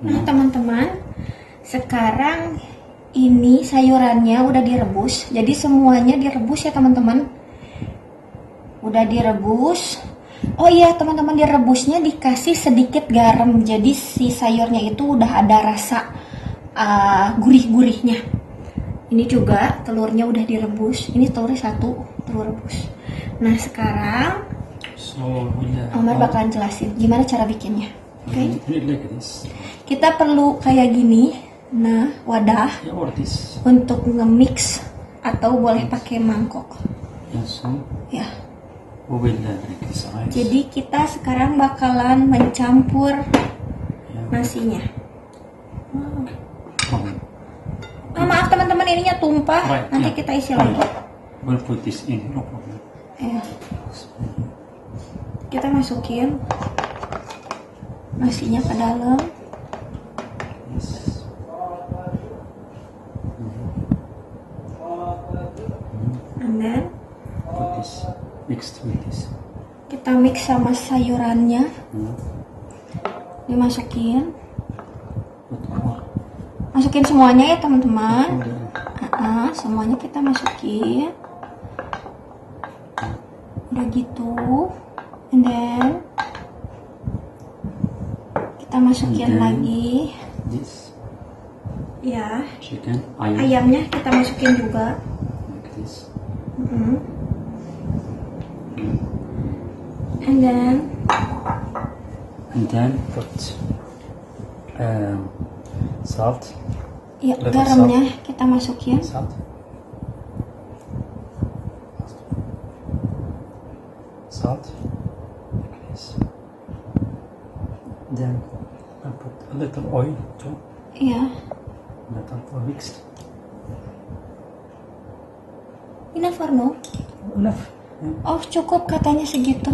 [SPEAKER 2] Nah teman-teman, sekarang ini sayurannya udah direbus. Jadi semuanya direbus ya teman-teman. Udah direbus. Oh iya teman-teman, direbusnya dikasih sedikit garam. Jadi si sayurnya itu udah ada rasa gurih-gurihnya. Ini juga telurnya udah direbus. Ini telurnya 1, telur rebus. Nah sekarang
[SPEAKER 1] So yeah.
[SPEAKER 2] Omar bakalan jelasin gimana cara bikinnya. Oke?
[SPEAKER 1] Put it like this.
[SPEAKER 2] Kita perlu kayak gini, Nah, wadah
[SPEAKER 1] Yeah, or this.
[SPEAKER 2] untuk nge-mix atau boleh pakai mangkok.
[SPEAKER 1] Yes, so
[SPEAKER 2] Ya.
[SPEAKER 1] we will make this rice.
[SPEAKER 2] Jadi kita sekarang bakalan mencampur
[SPEAKER 1] Yeah.
[SPEAKER 2] nasinya.
[SPEAKER 1] Oh.
[SPEAKER 2] Maaf teman-teman, ininya tumpah.
[SPEAKER 1] Right,
[SPEAKER 2] Nanti
[SPEAKER 1] yeah.
[SPEAKER 2] kita isi lagi.
[SPEAKER 1] We'll put this in, no problem.
[SPEAKER 2] Ya. Kita masukin nasinya ke dalam.
[SPEAKER 1] Yes.
[SPEAKER 2] And then
[SPEAKER 1] Put this mixed with this.
[SPEAKER 2] kita mix sama sayurannya.
[SPEAKER 1] Hmm.
[SPEAKER 2] Dimasukin.
[SPEAKER 1] Put more.
[SPEAKER 2] Masukin semuanya ya teman-teman.
[SPEAKER 1] Udah.
[SPEAKER 2] Semuanya kita masukin. Udah gitu. And then kita masukin
[SPEAKER 1] And then
[SPEAKER 2] lagi.
[SPEAKER 1] This
[SPEAKER 2] Ya,
[SPEAKER 1] chicken, ayam.
[SPEAKER 2] ayamnya kita masukin juga.
[SPEAKER 1] Like this.
[SPEAKER 2] And then
[SPEAKER 1] put salt.
[SPEAKER 2] ya,
[SPEAKER 1] Little
[SPEAKER 2] garamnya kita masukin.
[SPEAKER 1] Salt. Salt. Like this. Then I put a little oil too.
[SPEAKER 2] Ya,
[SPEAKER 1] Little mixed.
[SPEAKER 2] enough or no?
[SPEAKER 1] Enough. Yeah.
[SPEAKER 2] Oh, cukup katanya segitu.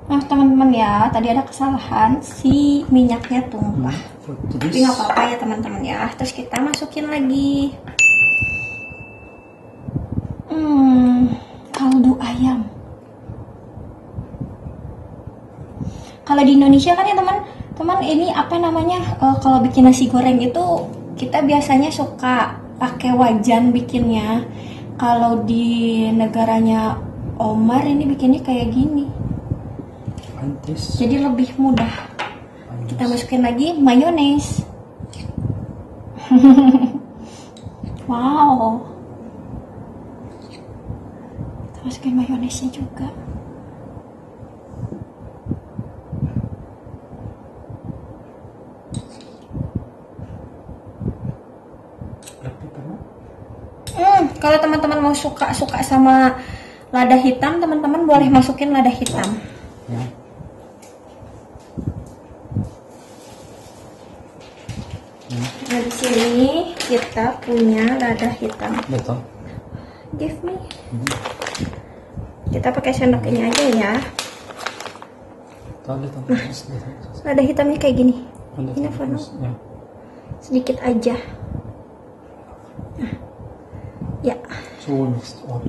[SPEAKER 2] Nah teman-teman ya, tadi ada kesalahan, si minyaknya tumpah.
[SPEAKER 1] Put
[SPEAKER 2] Tapi
[SPEAKER 1] this.
[SPEAKER 2] nggak apa-apa ya teman-teman ya. Terus kita masukin lagi kaldu ayam. Kalau di Indonesia kan ya teman-teman, ini apa namanya, kalau bikin nasi goreng itu kita biasanya suka pakai wajan bikinnya. Kalau di negaranya Omar ini bikinnya kayak gini.
[SPEAKER 1] And this.
[SPEAKER 2] Jadi lebih mudah. Kita masukin lagi mayones. Wow. Kita masukin mayonesnya juga.
[SPEAKER 1] Black pepper, no?
[SPEAKER 2] Kalau teman-teman mau suka sama lada hitam, teman-teman boleh masukin lada hitam.
[SPEAKER 1] Yeah.
[SPEAKER 2] Nah, di sini kita punya lada hitam.
[SPEAKER 1] Little.
[SPEAKER 2] Give me. Kita pakai sendok ini aja ya.
[SPEAKER 1] Little.
[SPEAKER 2] Lada hitamnya kayak gini.
[SPEAKER 1] Little.
[SPEAKER 2] Ini Fano.
[SPEAKER 1] Yeah.
[SPEAKER 2] Sedikit aja. Nah. Ya.
[SPEAKER 1] So we mixed all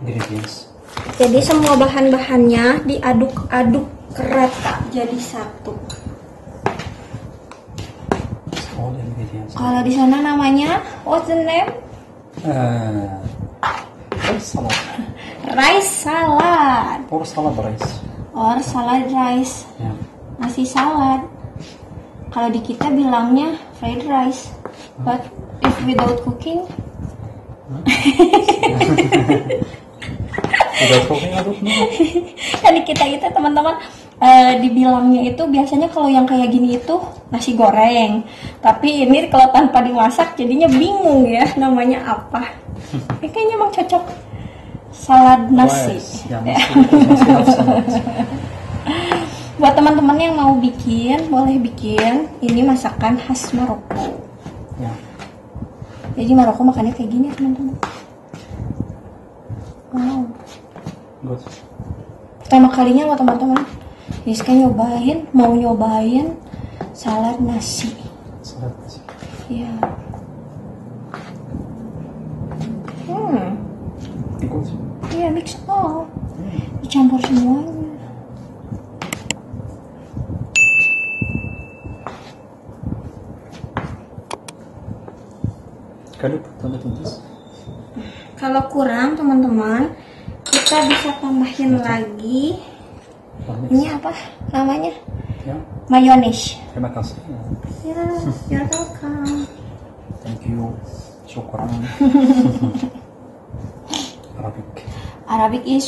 [SPEAKER 1] ingredients.
[SPEAKER 2] Jadi semua bahan-bahannya diaduk-aduk rata jadi satu.
[SPEAKER 1] All ingredients.
[SPEAKER 2] Kalau di sana namanya what's the name?
[SPEAKER 1] Salad.
[SPEAKER 2] Rice salad
[SPEAKER 1] Or salad rice.
[SPEAKER 2] or salad rice.
[SPEAKER 1] Yeah.
[SPEAKER 2] Nasi salad. Kalau di kita bilangnya fried rice. But if without cooking,
[SPEAKER 1] Without cooking, I don't know.
[SPEAKER 2] kan di kita itu teman-teman dibilangnya itu biasanya kalau yang kayak gini itu nasi goreng. Tapi ini kalau tanpa dimasak jadinya bingung ya namanya apa. Ini kayaknya emang cocok salad nasi.
[SPEAKER 1] Rice. Yeah, must have salad.
[SPEAKER 2] Buat teman-teman yang mau bikin, boleh bikin. Ini masakan khas Maroko.
[SPEAKER 1] Yeah.
[SPEAKER 2] Jadi Maroko makannya kayak gini teman-teman. Wow.
[SPEAKER 1] Good.
[SPEAKER 2] Pertama kalinya loh teman-teman. Rizka mau nyobain salad nasi.
[SPEAKER 1] Salad nasi.
[SPEAKER 2] Ya.
[SPEAKER 1] Good.
[SPEAKER 2] Iya, mix all. Dicampur semuanya.
[SPEAKER 1] Can you put a little this?
[SPEAKER 2] Kalau kurang teman-teman, kita bisa tambahin lagi. Ini apa namanya?
[SPEAKER 1] Ya.
[SPEAKER 2] Mayones.
[SPEAKER 1] Terima kasih.
[SPEAKER 2] Ya, you're welcome.
[SPEAKER 1] Thank you. Syukran.
[SPEAKER 2] Arabic is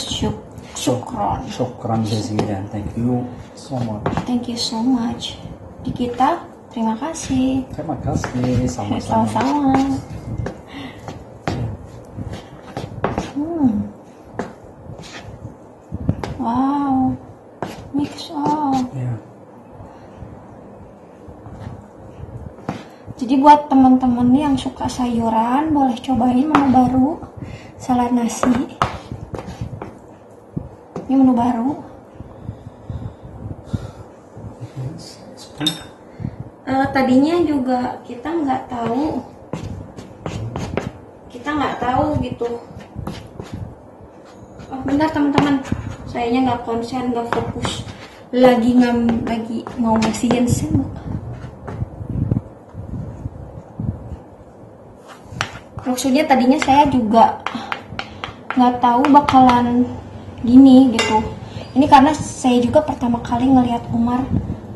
[SPEAKER 2] syukron.
[SPEAKER 1] Syukran jazilan. Thank you so much.
[SPEAKER 2] Thank you so much. Di kita, terima kasih.
[SPEAKER 1] Terima kasih. Sama-sama.
[SPEAKER 2] Sama-sama. Wow. Mix up.
[SPEAKER 1] Ya.
[SPEAKER 2] Jadi buat teman-teman yang suka sayuran, boleh cobain menu baru, salad nasi. Ini menu baru. Tadinya juga kita nggak tahu gitu. Oh, bentar teman-teman, sayanya nggak konsen, nggak fokus, lagi mau ngasihin sendok. Maksudnya tadinya saya juga nggak tahu bakalan gini gitu. Ini karena saya juga pertama kali ngelihat Umar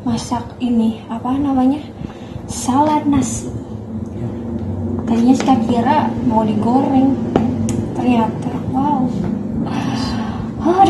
[SPEAKER 2] masak ini, apa namanya, salad nasi. Tadinya saya kira mau digoreng, ternyata wow, oh,